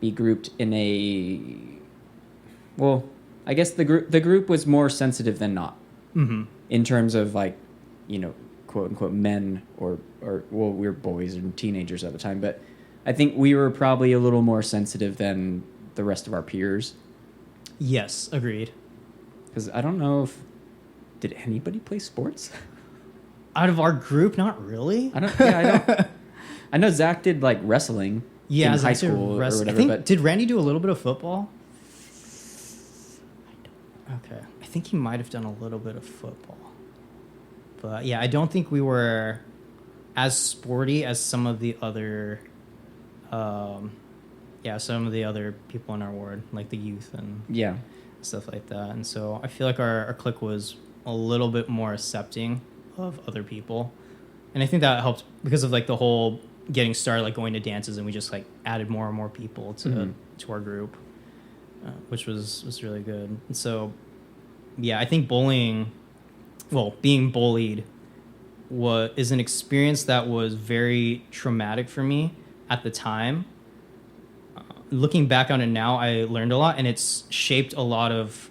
[SPEAKER 2] be grouped in I guess the group was more sensitive than not in terms of like, quote unquote men or we were boys and teenagers at the time, but I think we were probably a little more sensitive than the rest of our peers.
[SPEAKER 3] Yes, agreed.
[SPEAKER 2] Because I don't know did anybody play sports?
[SPEAKER 3] Out of our group, not really.
[SPEAKER 2] I don't. I know Zach did like wrestling in high
[SPEAKER 3] Zach did
[SPEAKER 2] school or whatever.
[SPEAKER 3] I think,
[SPEAKER 2] but
[SPEAKER 3] did Randy do a little bit of football? Okay. I think he might have done a little bit of football. But yeah, I don't think we were as sporty as some of the other some of the other people in our ward, like the youth and stuff like that. And so I feel like our clique was a little bit more accepting of other people. And I think that helped because of like the whole getting started, like going to dances, and we just like added more and more people to our group, which was really good. And so, yeah, I think being bullied is an experience that was very traumatic for me at the time. Looking back on it now, I learned a lot, and it's shaped a lot of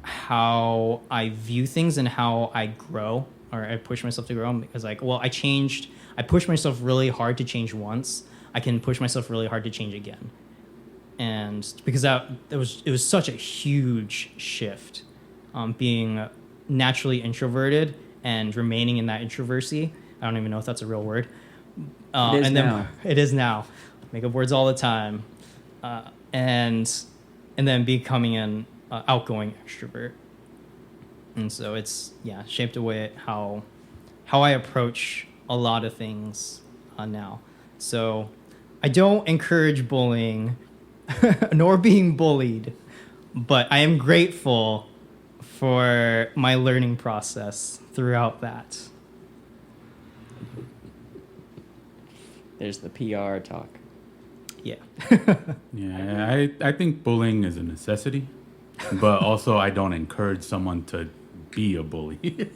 [SPEAKER 3] how I view things and how I grow, or I push myself to grow. Because I pushed myself really hard to change once. I can push myself really hard to change again. And because it was such a huge shift, being naturally introverted and remaining in that introversy. I don't even know if that's a real word. It is now. Make up words all the time. And then becoming an outgoing extrovert. And so it's shaped away how I approach a lot of things now. So I don't encourage bullying nor being bullied, but I am grateful for my learning process throughout that.
[SPEAKER 2] There's the PR talk.
[SPEAKER 3] Yeah.
[SPEAKER 1] Yeah, I think bullying is a necessity, but also I don't encourage someone to be a bully.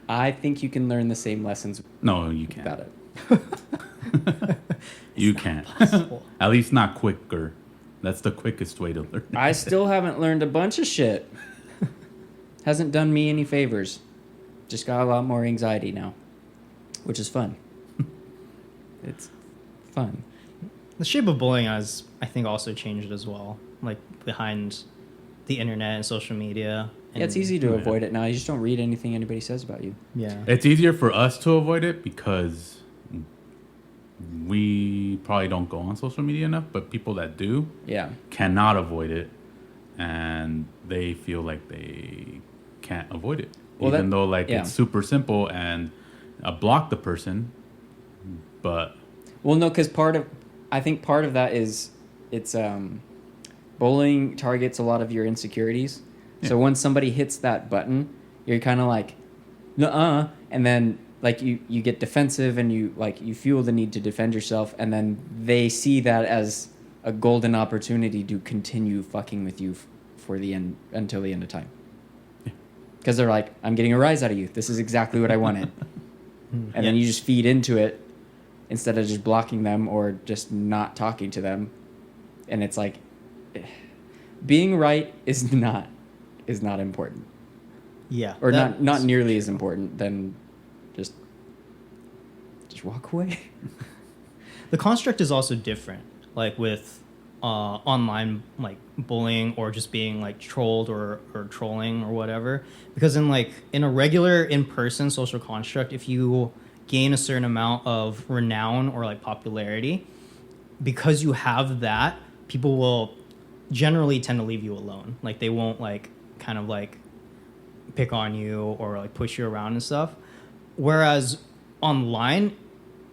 [SPEAKER 2] I think you can learn the same lessons.
[SPEAKER 1] No, you can't.
[SPEAKER 2] About it.
[SPEAKER 1] You can't. At least not quicker. That's the quickest way to learn.
[SPEAKER 2] I still haven't learned a bunch of shit. Hasn't done me any favors. Just got a lot more anxiety now, which is fun. It's fun.
[SPEAKER 3] The shape of bullying has, I think, also changed as well, like behind the internet and social media. And
[SPEAKER 2] it's easy to avoid it now. You just don't read anything anybody says about you.
[SPEAKER 3] Yeah.
[SPEAKER 1] It's easier for us to avoid it because we probably don't go on social media enough, but people that do cannot avoid it, and they feel like they can't avoid it. Well, even though it's super simple and block the person, but...
[SPEAKER 2] Well, no, because I think part of that is bullying targets a lot of your insecurities. Yeah. So when somebody hits that button, you're kind of like, nuh-uh, and then like you get defensive and you feel the need to defend yourself, and then they see that as a golden opportunity to continue fucking with you for the end until the end of time. Because they're like, I'm getting a rise out of you. This is exactly what I wanted. And then you just feed into it instead of just blocking them or just not talking to them. And it's like, being right is not important.
[SPEAKER 3] Yeah.
[SPEAKER 2] Or not nearly as important than just walk away.
[SPEAKER 3] The construct is also different, like with online like bullying or just being like trolled or trolling or whatever. Because in a regular in-person social construct, if you gain a certain amount of renown or like popularity, because you have that, people will generally tend to leave you alone. Like they won't kind of pick on you or like push you around and stuff. Whereas online,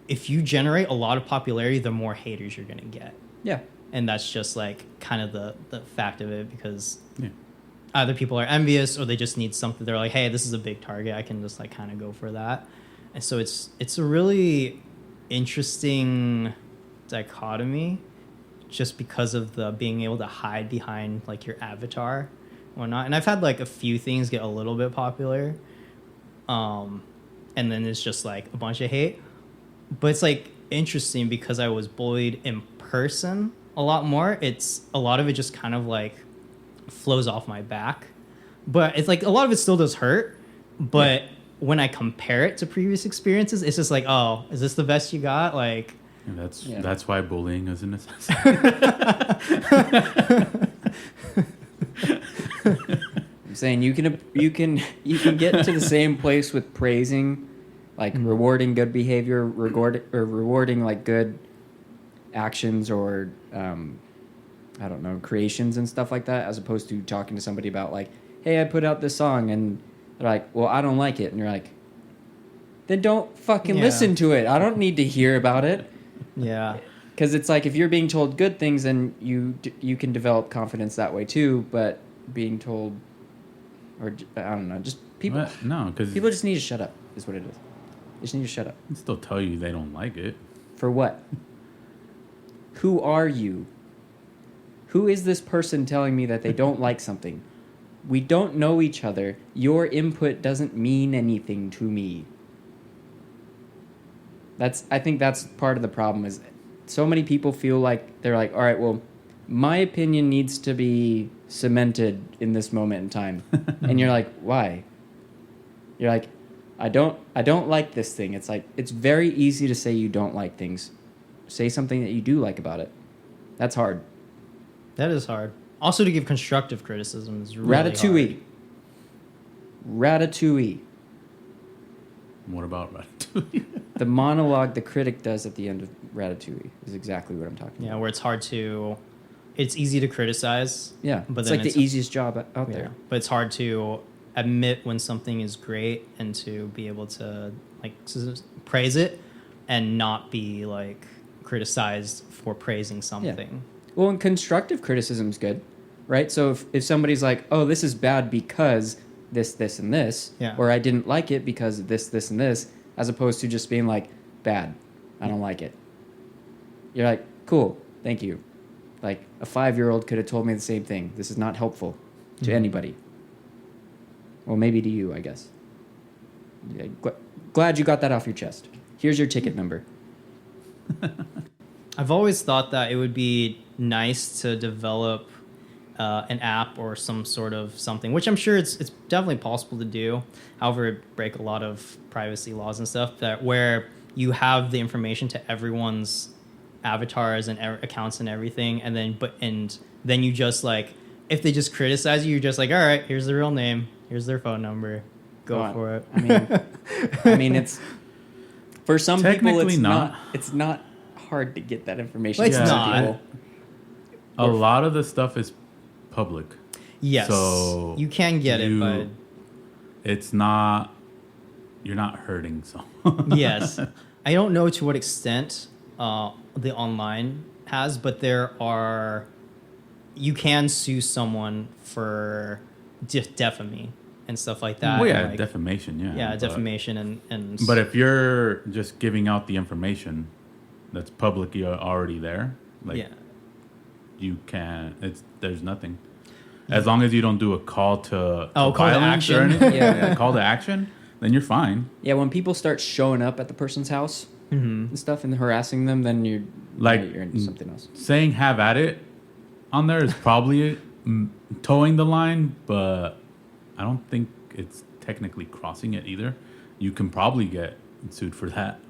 [SPEAKER 3] if you generate a lot of popularity, the more haters you're gonna get.
[SPEAKER 2] Yeah. And
[SPEAKER 3] that's just kind of the fact of it, because either people are envious or they just need something. They're like, hey, this is a big target, I can just kind of go for that. And so it's a really interesting dichotomy, just because of the being able to hide behind your avatar and whatnot. And I've had a few things get a little bit popular, and then it's just like a bunch of hate. But it's like interesting because I was bullied in person a lot more. It's a lot of it just kind of like flows off my back, but it's like a lot of it still does hurt. But when I compare it to previous experiences, it's just like, oh, is this the best you got? Like,
[SPEAKER 1] and that's why bullying is a necessity.
[SPEAKER 2] I'm saying you can get to the same place with praising, like rewarding good behavior, rewarding like good actions or I don't know, creations and stuff like that, as opposed to talking to somebody about like, hey, I put out this song and they're like, well, I don't like it, and you're like, then don't fucking listen to it. I don't need to hear about it.
[SPEAKER 3] Yeah.
[SPEAKER 2] Because it's like, if you're being told good things, then you can develop confidence that way too. But being told, or I don't know, just people.
[SPEAKER 1] What? No, because
[SPEAKER 2] people just need to shut up. Is what it is. They just need to shut up.
[SPEAKER 1] They still tell you they don't like it.
[SPEAKER 2] For what? Who are you? Who is this person telling me that they don't like something? We don't know each other. Your input doesn't mean anything to me. I think that's part of the problem, is so many people feel like they're like, all right, well, my opinion needs to be cemented in this moment in time. And you're like, why? You're like, I don't like this thing. It's like, it's very easy to say you don't like things. Say something that you do like about it. That's hard.
[SPEAKER 3] That is hard. Also, to give constructive criticism is really hard.
[SPEAKER 2] Ratatouille.
[SPEAKER 1] What about Ratatouille?
[SPEAKER 2] The monologue the critic does at the end of Ratatouille is exactly what I'm talking about.
[SPEAKER 3] Yeah, where it's easy to criticize.
[SPEAKER 2] Yeah,
[SPEAKER 3] but
[SPEAKER 2] it's
[SPEAKER 3] then
[SPEAKER 2] like the easiest job out there.
[SPEAKER 3] But it's hard to admit when something is great and to be able to like praise it and not be like criticized for praising something.
[SPEAKER 2] Yeah. Well, and constructive criticism is good, right? So if somebody's like, oh, this is bad because this, and this, or I didn't like it because of this, and this, as opposed to just being like, bad, I don't like it. You're like, cool, thank you. Like, a 5-year-old could have told me the same thing. This is not helpful to anybody. Well, maybe to you, I guess. Yeah, glad you got that off your chest. Here's your ticket number.
[SPEAKER 3] I've always thought that it would be nice to develop an app or some sort of something, which I'm sure it's definitely possible to do. However, it break a lot of privacy laws and stuff, that where you have the information to everyone's avatars and accounts and everything, and then you just like, if they just criticize you, you're just like, all right, here's their real name, here's their phone number, go for it.
[SPEAKER 2] I mean, it's for some people, it's
[SPEAKER 1] not.
[SPEAKER 2] It's not hard to get that information.
[SPEAKER 3] Well, it's not.
[SPEAKER 2] People.
[SPEAKER 1] A lot of the stuff is public.
[SPEAKER 3] Yes,
[SPEAKER 1] so
[SPEAKER 3] you can get it, but
[SPEAKER 1] it's not. You're not hurting someone.
[SPEAKER 3] Yes, I don't know to what extent the online has, but you can sue someone for defaming and stuff like that.
[SPEAKER 1] Well, yeah,
[SPEAKER 3] like,
[SPEAKER 1] defamation.
[SPEAKER 3] Defamation and.
[SPEAKER 1] But if you're just giving out the information that's publicly already there, like you can. There's nothing. As long as you don't do a call to violence or anything, call to action, then you're fine.
[SPEAKER 2] Yeah, when people start showing up at the person's house and stuff and harassing them, then you're into something else.
[SPEAKER 1] Saying "have at it" on there is probably towing the line, but I don't think it's technically crossing it either. You can probably get sued for that.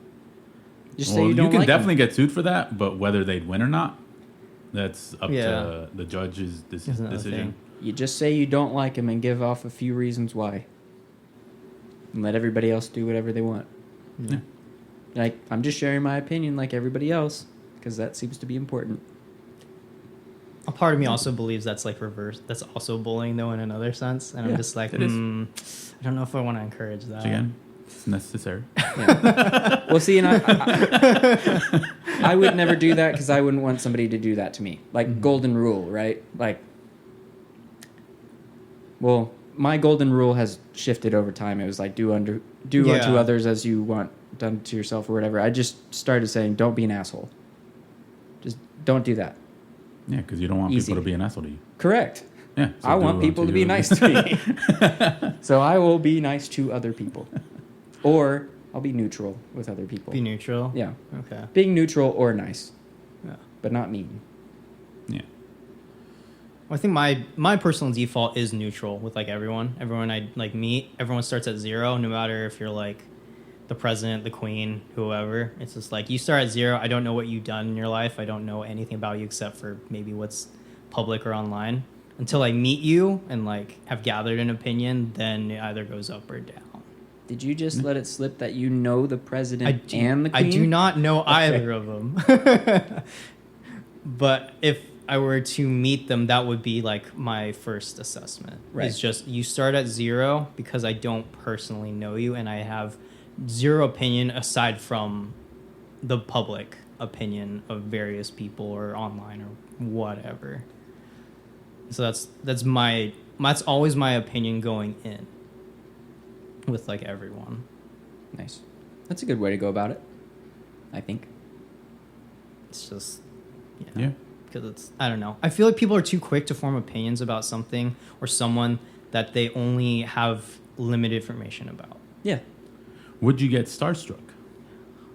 [SPEAKER 2] Just say you don't
[SPEAKER 1] can
[SPEAKER 2] like
[SPEAKER 1] definitely
[SPEAKER 2] them.
[SPEAKER 1] get sued for that, but whether they'd win or not, that's up to the judge's decision.
[SPEAKER 2] You just say you don't like him and give off a few reasons why. And let everybody else do whatever they want.
[SPEAKER 1] Yeah.
[SPEAKER 2] Like, I'm just sharing my opinion like everybody else, because that seems to be important.
[SPEAKER 3] A part of me also believes that's like reverse. That's also bullying, though, in another sense. And I'm just like, I don't know if I want to encourage that.
[SPEAKER 1] Which again, it's necessary.
[SPEAKER 2] Yeah. Well, see, and I would never do that because I wouldn't want somebody to do that to me. Like, golden rule, right? Like, well, my golden rule has shifted over time. It was like, do unto others as you want done to yourself or whatever. I just started saying, don't be an asshole. Just don't do that.
[SPEAKER 1] Yeah, because you don't want people to be an asshole to you.
[SPEAKER 2] Correct.
[SPEAKER 1] Yeah. So
[SPEAKER 2] I
[SPEAKER 1] do
[SPEAKER 2] want people
[SPEAKER 1] unto
[SPEAKER 2] to be
[SPEAKER 1] you.
[SPEAKER 2] nice to me. So I will be nice to other people. Or I'll be neutral with other people.
[SPEAKER 3] Be neutral.
[SPEAKER 2] Yeah.
[SPEAKER 3] Okay.
[SPEAKER 2] Being neutral or nice,
[SPEAKER 3] Yeah.
[SPEAKER 2] but not mean.
[SPEAKER 1] Yeah.
[SPEAKER 3] Well, I think my personal default is neutral with like everyone. Everyone I like meet, everyone starts at 0, no matter if you're like the president, the queen, whoever. It's just like you start at 0. I don't know what you've done in your life. I don't know anything about you except for maybe what's public or online. Until I meet you and like have gathered an opinion, then it either goes up or down.
[SPEAKER 2] Did you just let it slip that you know the president and the queen?
[SPEAKER 3] I do not know either of them. But if I were to meet them, that would be like my first assessment.
[SPEAKER 2] Right.
[SPEAKER 3] It's just you start at 0 because I don't personally know you and I have 0 opinion aside from the public opinion of various people or online or whatever. So that's always my opinion going in with like everyone.
[SPEAKER 2] Nice. That's a good way to go about it, I think.
[SPEAKER 3] It's just
[SPEAKER 1] Yeah.
[SPEAKER 3] because it's I don't know. I feel like people are too quick to form opinions about something or someone that they only have limited information about.
[SPEAKER 2] Yeah.
[SPEAKER 1] Would you get starstruck?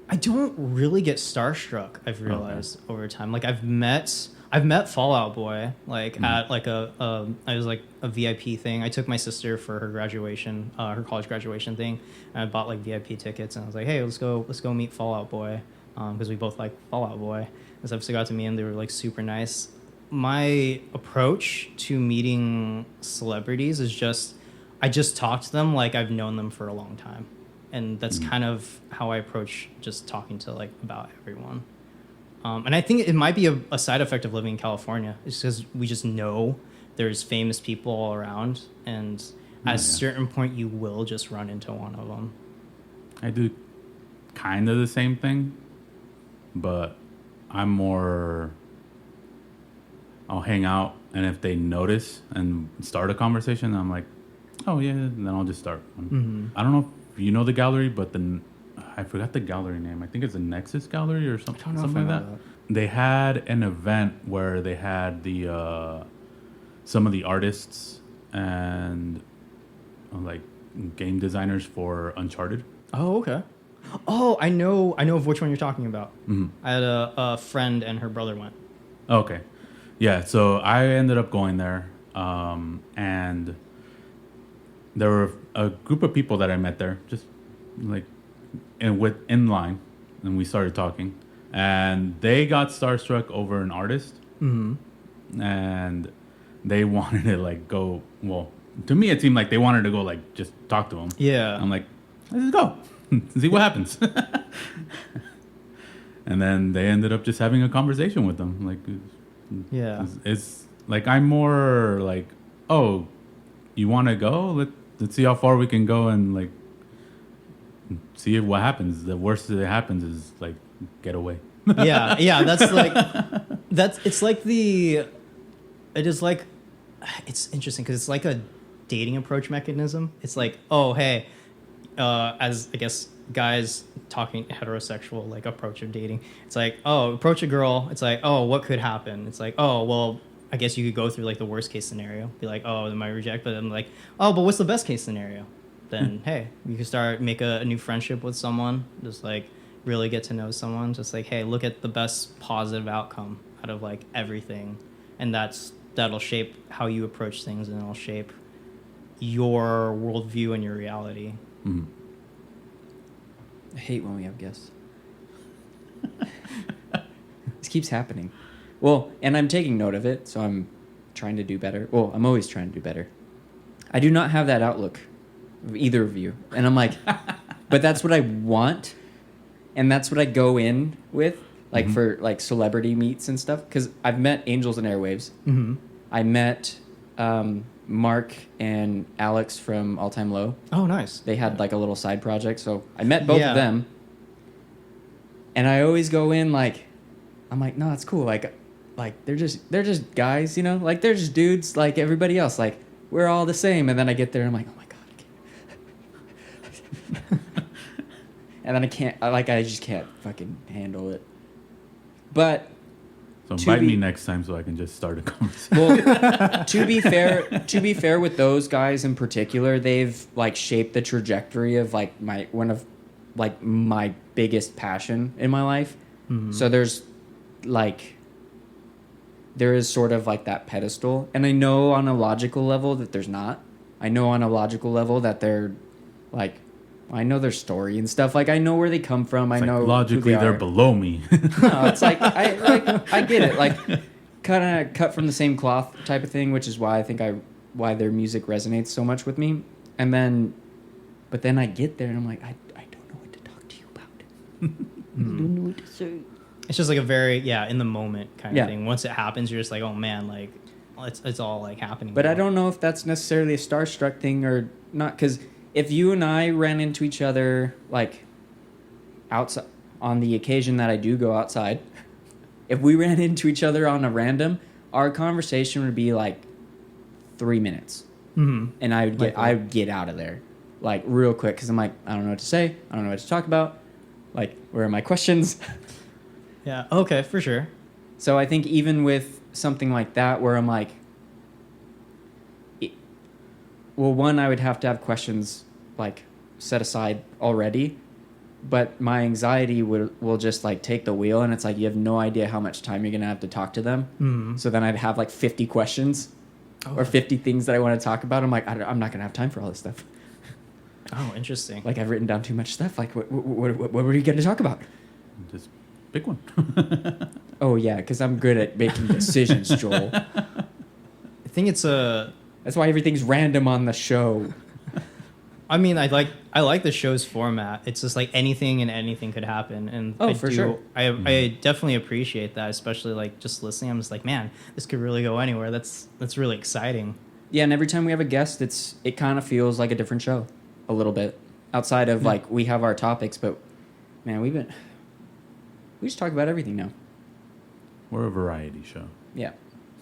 [SPEAKER 3] I don't really get starstruck, I've realized over time. Like I've met Fallout Boy like at like I was like a VIP thing. I took my sister for her graduation, her college graduation thing, and I bought like VIP tickets and I was like, "Hey, let's go meet Fallout Boy." Because we both like Fallout Boy. And so I got to meet him. They were like super nice. My approach to meeting celebrities is I just talk to them like I've known them for a long time. And that's kind of how I approach just talking to like about everyone. And I think it might be a side effect of living in California. It's because we just know there's famous people all around. And at a certain point, you will just run into one of them.
[SPEAKER 1] I do kind of the same thing, but I'm more, I'll hang out, and if they notice and start a conversation, I'm like, oh yeah, and then I'll just start one.
[SPEAKER 3] Mm-hmm.
[SPEAKER 1] I don't know if you know the gallery, but I forgot the gallery name. I think it's the Nexus Gallery or something like that. They had an event where they had the some of the artists and like game designers for Uncharted.
[SPEAKER 3] Oh, okay. Oh, I know of which one you're talking about.
[SPEAKER 1] Mm-hmm.
[SPEAKER 3] I had a friend and her brother went.
[SPEAKER 1] Okay. Yeah, so I ended up going there, and there were a group of people that I met there, just like in line, and we started talking, and they got starstruck over an artist, and they wanted to like go. Well, to me, it seemed like they wanted to go like just talk to him.
[SPEAKER 3] Yeah.
[SPEAKER 1] I'm like, let's just go, see what happens. And then they ended up just having a conversation with them, like.
[SPEAKER 3] Yeah.
[SPEAKER 1] It's like I'm more like, oh, you want to go? Let's see how far we can go and like see what happens. The worst that happens is like get away.
[SPEAKER 3] yeah. It's interesting because it's like a dating approach mechanism. It's like, oh, hey, as I guess guys talking heterosexual like approach of dating, it's like, oh, approach a girl, it's like, oh, what could happen? It's like, oh, well, I guess you could go through like the worst case scenario, be like, oh, they might reject, but I'm like, oh, but what's the best case scenario? Then hey, you can make a new friendship with someone, just like really get to know someone, just like, hey, look at the best positive outcome out of like everything, and that'll shape how you approach things, and it'll shape your worldview and your reality.
[SPEAKER 1] Mm-hmm.
[SPEAKER 2] I hate when we have guests. This keeps happening. Well, and I'm taking note of it, so I'm trying to do better. Well, I'm always trying to do better. I do not have that outlook of either of you. And I'm like, but that's what I want. And that's what I go in with, like for like celebrity meets and stuff. Because I've met Angels and Airwaves.
[SPEAKER 3] Mm-hmm.
[SPEAKER 2] I met Mark and Alex from All Time Low.
[SPEAKER 3] Oh, nice.
[SPEAKER 2] They had like a little side project, so I met both of them. And I always go in like, I'm like, no, it's cool. Like they're just guys, you know, like they're just dudes like everybody else. Like we're all the same. And then I get there and I'm like, oh my god, I can't. And then I just can't fucking handle it. But
[SPEAKER 1] So invite me next time so I can just start a conversation.
[SPEAKER 2] Well, to be fair with those guys in particular, they've like shaped the trajectory of like one of my biggest passion in my life. Mm-hmm. So there is sort of like that pedestal, and I know on a logical level that there's not. I know on a logical level that they're like, I know their story and stuff. Like I know where they come from.
[SPEAKER 1] It's
[SPEAKER 2] I know
[SPEAKER 1] logically they're below me.
[SPEAKER 2] No, it's like I get it. Like kind of cut from the same cloth type of thing, which is why I think why their music resonates so much with me. And then, but then I get there and I'm like, I don't know what to talk to you about. I don't know what to say.
[SPEAKER 3] It's just like a very in the moment kind of thing. Once it happens, you're just like, oh man, like it's all like happening.
[SPEAKER 2] But I don't know if that's necessarily a starstruck thing or not, because if you and I ran into each other like outside on the occasion that I do go outside, if we ran into each other on a random, our conversation would be like 3 minutes, and I would get out of there like real quick because I'm like, I don't know what to say, I don't know what to talk about, like where are my questions?
[SPEAKER 3] Yeah. Okay, for sure.
[SPEAKER 2] So I think even with something like that, where I'm like, well, one, I would have to have questions like set aside already, but my anxiety will just like take the wheel, and it's like you have no idea how much time you're gonna have to talk to them. Mm-hmm. So then I'd have like 50 questions or 50 things that I want to talk about. I'm like, I'm not gonna have time for all this stuff.
[SPEAKER 3] Oh, interesting.
[SPEAKER 2] Like I've written down too much stuff. Like what were you gonna talk about?
[SPEAKER 1] Just pick one.
[SPEAKER 2] Oh yeah, because I'm good at making decisions, Joel.
[SPEAKER 3] I think
[SPEAKER 2] that's why everything's random on the show.
[SPEAKER 3] I mean, I like the show's format. It's just like anything and anything could happen, and
[SPEAKER 2] sure.
[SPEAKER 3] I definitely appreciate that, especially like just listening. I'm just like, man, this could really go anywhere. That's really exciting.
[SPEAKER 2] Yeah, and every time we have a guest, it kind of feels like a different show, a little bit. Outside of like we have our topics, but man, we just talk about everything now.
[SPEAKER 1] We're a variety show.
[SPEAKER 2] Yeah.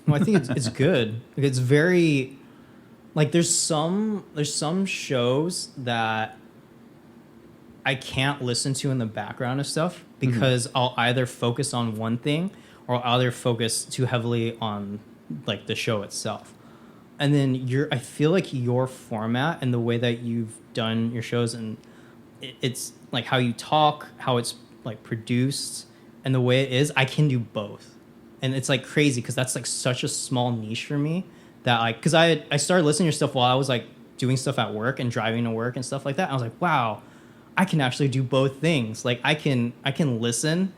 [SPEAKER 3] Well, I think it's good. It's very. Like there's some shows that I can't listen to in the background of stuff because I'll either focus on one thing or I'll either focus too heavily on like the show itself. And then I feel like your format and the way that you've done your shows, and it's like how you talk, how it's like produced, and the way it is, I can do both. And it's like crazy because that's like such a small niche for me. That like, because I started listening to your stuff while I was like doing stuff at work and driving to work and stuff like that. And I was like, wow, I can actually do both things. Like I can listen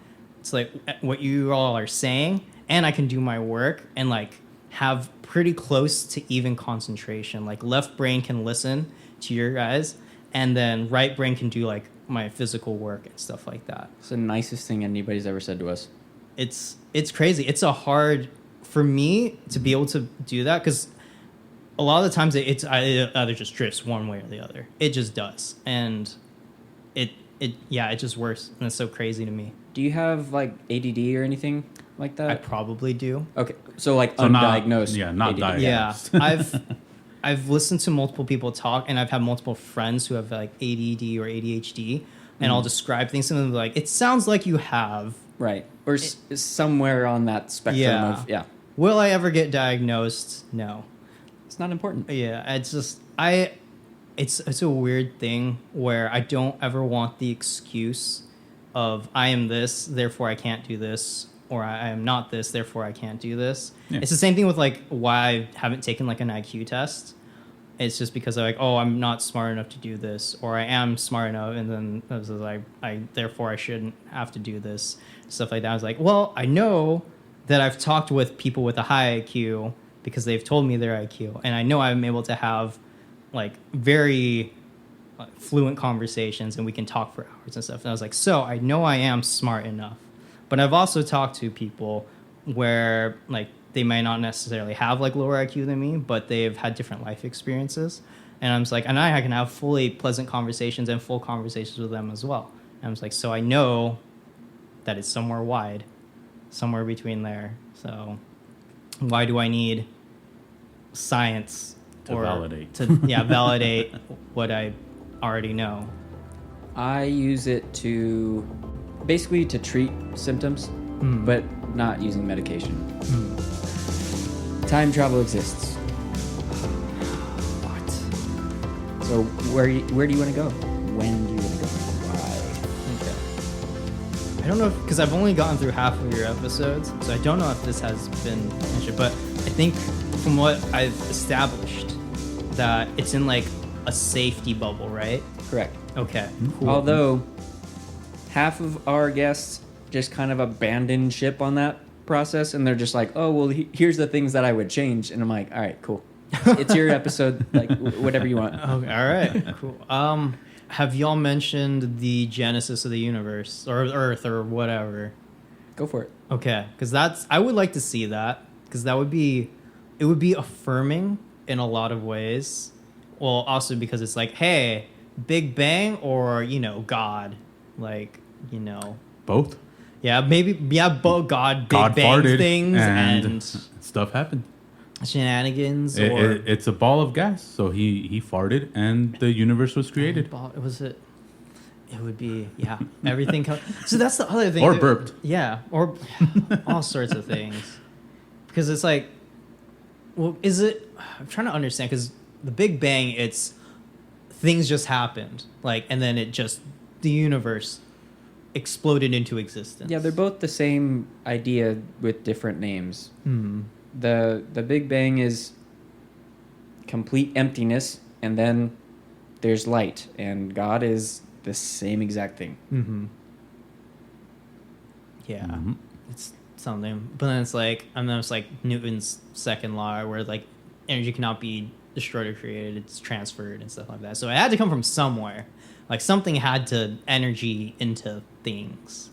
[SPEAKER 3] to like what you all are saying, and I can do my work and like have pretty close to even concentration. Like left brain can listen to your guys, and then right brain can do like my physical work and stuff like that.
[SPEAKER 2] It's the nicest thing anybody's ever said to us.
[SPEAKER 3] It's crazy. It's a hard for me to be able to do that because a lot of the times it either just drifts one way or the other. It just does, and it just works, and it's so crazy to me.
[SPEAKER 2] Do you have like ADD or anything like that?
[SPEAKER 3] I probably do.
[SPEAKER 2] Okay, so like undiagnosed.
[SPEAKER 1] Not diagnosed.
[SPEAKER 3] Yeah, I've listened to multiple people talk, and I've had multiple friends who have like ADD or ADHD, and I'll describe things to them like, it sounds like you have.
[SPEAKER 2] Right, or somewhere on that spectrum of
[SPEAKER 3] Will I ever get diagnosed? No.
[SPEAKER 2] It's not important.
[SPEAKER 3] Yeah, it's just it's a weird thing where I don't ever want the excuse of I am this, therefore I can't do this, or I am not this, therefore I can't do this. Yeah. It's the same thing with like why I haven't taken like an IQ test. It's just because I'm like, oh, I'm not smart enough to do this, or I am smart enough, and then I was like, therefore I shouldn't have to do this, stuff like that. I was like, well, I know that I've talked with people with a high IQ because they've told me their IQ, and I know I'm able to have like very fluent conversations, and we can talk for hours and stuff. And I was like, so I know I am smart enough, but I've also talked to people where like they might not necessarily have like lower IQ than me, but they've had different life experiences. And I'm just like, and I can have fully pleasant conversations and full conversations with them as well. And I'm just like, so I know that it's somewhere between there. So why do I need science
[SPEAKER 1] to validate
[SPEAKER 3] validate what I already know?
[SPEAKER 2] I use it to basically to treat symptoms, but not using medication. Time travel exists.
[SPEAKER 3] What?
[SPEAKER 2] So where do you want to go? When do you want to go? Why?
[SPEAKER 3] Okay. I don't know because I've only gotten through half of your episodes, so I don't know if this has been mentioned. But I think from what I've established, that it's in like a safety bubble, right?
[SPEAKER 2] Correct.
[SPEAKER 3] Okay.
[SPEAKER 1] Cool.
[SPEAKER 2] Although half of our guests just kind of abandoned ship on that process, and they're just like, oh, well, here's the things that I would change. And I'm like, all right, cool. It's your episode, like whatever you want.
[SPEAKER 3] Okay. All right. Cool. Have y'all mentioned the genesis of the universe or Earth or whatever?
[SPEAKER 2] Go for it.
[SPEAKER 3] Okay, because I would like to see that because it would be affirming in a lot of ways. Well, also because it's like, hey, Big Bang or God, like
[SPEAKER 1] Both.
[SPEAKER 3] Yeah, maybe both God, Big
[SPEAKER 1] God
[SPEAKER 3] Bang
[SPEAKER 1] farted
[SPEAKER 3] things and
[SPEAKER 1] stuff happened.
[SPEAKER 3] shenanigans.
[SPEAKER 1] It's a ball of gas, so he farted and the universe was created.
[SPEAKER 3] It would be everything. So that's the other thing.
[SPEAKER 1] Or burped.
[SPEAKER 3] Yeah, or all sorts of things. Because it's like, well, is it? I'm trying to understand because the Big Bang, it's things just happened, like, and then the universe exploded into existence.
[SPEAKER 2] Yeah, they're both the same idea with different names.
[SPEAKER 3] Hmm.
[SPEAKER 2] The Big Bang is complete emptiness, and then there's light, and God is the same exact thing.
[SPEAKER 3] Mm-hmm. Yeah,
[SPEAKER 1] Mm-hmm.
[SPEAKER 3] it's something. But then it's like, and then it's like Newton's second law, where like energy cannot be destroyed or created; it's transferred and stuff like that. So it had to come from somewhere. Like something had to energy into things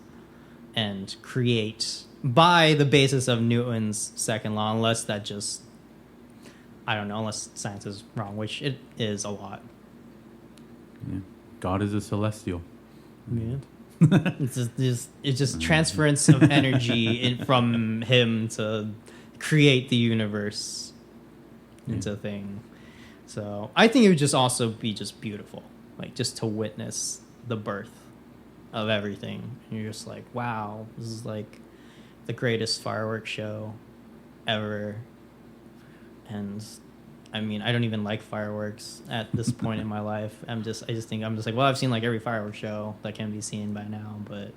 [SPEAKER 3] and create by the basis of Newton's second law, unless that just, I don't know, unless science is wrong, which it is a lot.
[SPEAKER 1] Yeah. God is a celestial.
[SPEAKER 3] Yeah. it's just transference of energy from him to create the universe into a thing. So I think it would just also be just beautiful, like just to witness the birth of everything. And you're just like, wow, this is like the greatest fireworks show ever. And I mean, I don't even like fireworks at this point in my life. I'm just like, well, I've seen like every fireworks show that can be seen by now, but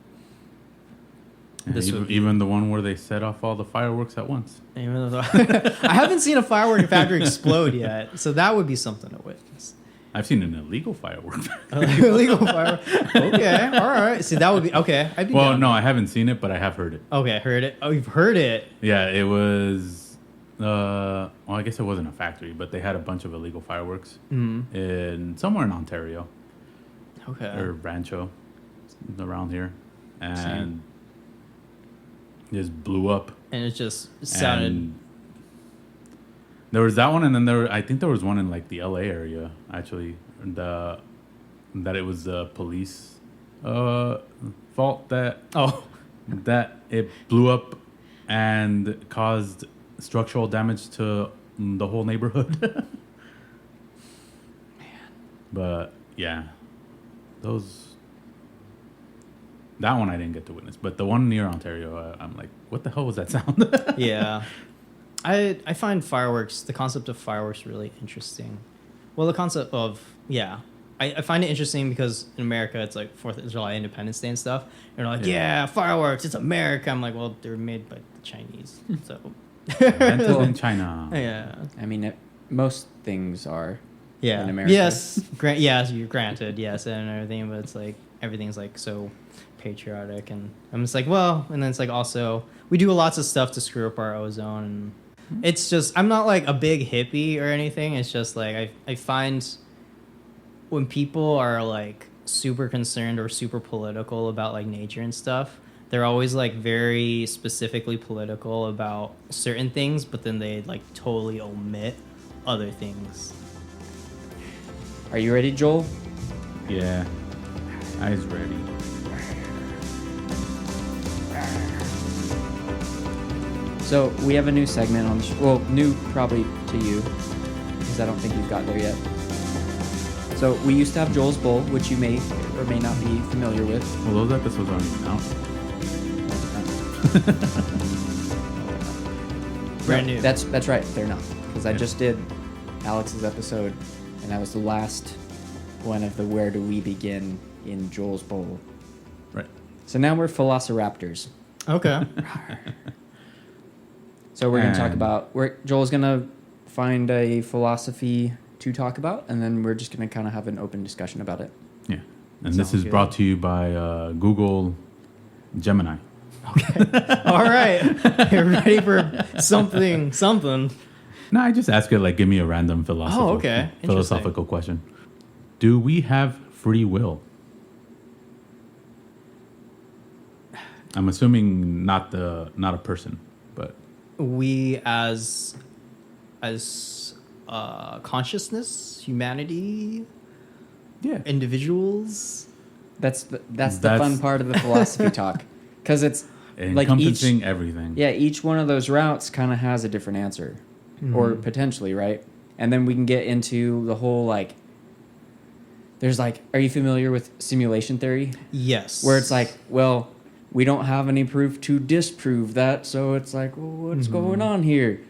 [SPEAKER 1] Yeah, even the one where they set off all the fireworks at once.
[SPEAKER 3] even though I haven't seen a firework factory explode yet, so that would be something to witness.
[SPEAKER 1] I've seen an illegal firework.
[SPEAKER 3] Illegal firework. Okay, all right. See, that would be okay. I'd be
[SPEAKER 1] Well,
[SPEAKER 3] down.
[SPEAKER 1] no, I haven't seen it, but I have heard it.
[SPEAKER 3] Okay, heard it. Oh, you've heard it.
[SPEAKER 1] Yeah, it was. Well, I guess it wasn't a factory, but they had a bunch of illegal fireworks in somewhere in Ontario
[SPEAKER 3] Okay.
[SPEAKER 1] or Rancho, around here, and just blew up.
[SPEAKER 3] And it just sounded.
[SPEAKER 1] And there was that one, and then I think there was one in like the LA area actually. That it was the police fault that it blew up and caused structural damage to the whole neighborhood. Man. But yeah, that one I didn't get to witness, but the one near Ontario, I'm like, what the hell was that sound?
[SPEAKER 3] Yeah. I find the concept of fireworks really interesting. Well, the concept of, I find it interesting because in America, it's like 4th of July, Independence Day and stuff. And they're like, yeah, fireworks, it's America. I'm like, well, they're made by the Chinese, so.
[SPEAKER 1] Invented in China.
[SPEAKER 3] Yeah.
[SPEAKER 2] I mean, most things are
[SPEAKER 3] Yeah.
[SPEAKER 2] in America.
[SPEAKER 3] Yes. You're granted, yes, and everything, but it's like, everything's like so patriotic. And I'm just like, well, and then it's like also, we do lots of stuff to screw up our ozone. And it's just, I'm not like a big hippie or anything. It's just like, I find when people are like super concerned or super political about like nature and stuff, they're always like very specifically political about certain things, but then they like totally omit other things.
[SPEAKER 2] Are you ready, Joel?
[SPEAKER 1] Yeah, eyes ready.
[SPEAKER 2] So we have a new segment on the show. Well, new probably to you, because I don't think you've got there yet. So we used to have Joel's Bowl, which you may or may not be familiar with.
[SPEAKER 1] Well, those episodes aren't even out.
[SPEAKER 3] Brand new.
[SPEAKER 2] That's right. They're not, because I just did Alex's episode, and that was the last one of the Where Do We Begin in Joel's Bowl.
[SPEAKER 1] Right.
[SPEAKER 2] So now we're Velociraptors.
[SPEAKER 3] Okay.
[SPEAKER 2] So we're going to talk about... Joel's going to find a philosophy to talk about, and then we're just going to kind of have an open discussion about it.
[SPEAKER 1] Yeah. And this
[SPEAKER 3] Sounds
[SPEAKER 1] is
[SPEAKER 3] good.
[SPEAKER 1] brought to you by Google Gemini.
[SPEAKER 3] All right. You're ready for something.
[SPEAKER 1] No, I just ask it, like, give me a random
[SPEAKER 3] okay.
[SPEAKER 1] philosophical question. Do we have free will? I'm assuming not a person, but
[SPEAKER 3] We as consciousness, humanity,
[SPEAKER 1] yeah.
[SPEAKER 3] individuals.
[SPEAKER 2] That's the fun part of the philosophy talk, because it's like
[SPEAKER 1] Encompassing everything.
[SPEAKER 2] Yeah, each one of those routes kind of has a different answer, or potentially, right? And then we can get into the whole, like, there's like, are you familiar with simulation theory?
[SPEAKER 3] Yes.
[SPEAKER 2] Where it's like, well, we don't have any proof to disprove that, so it's like, well, what's going on here?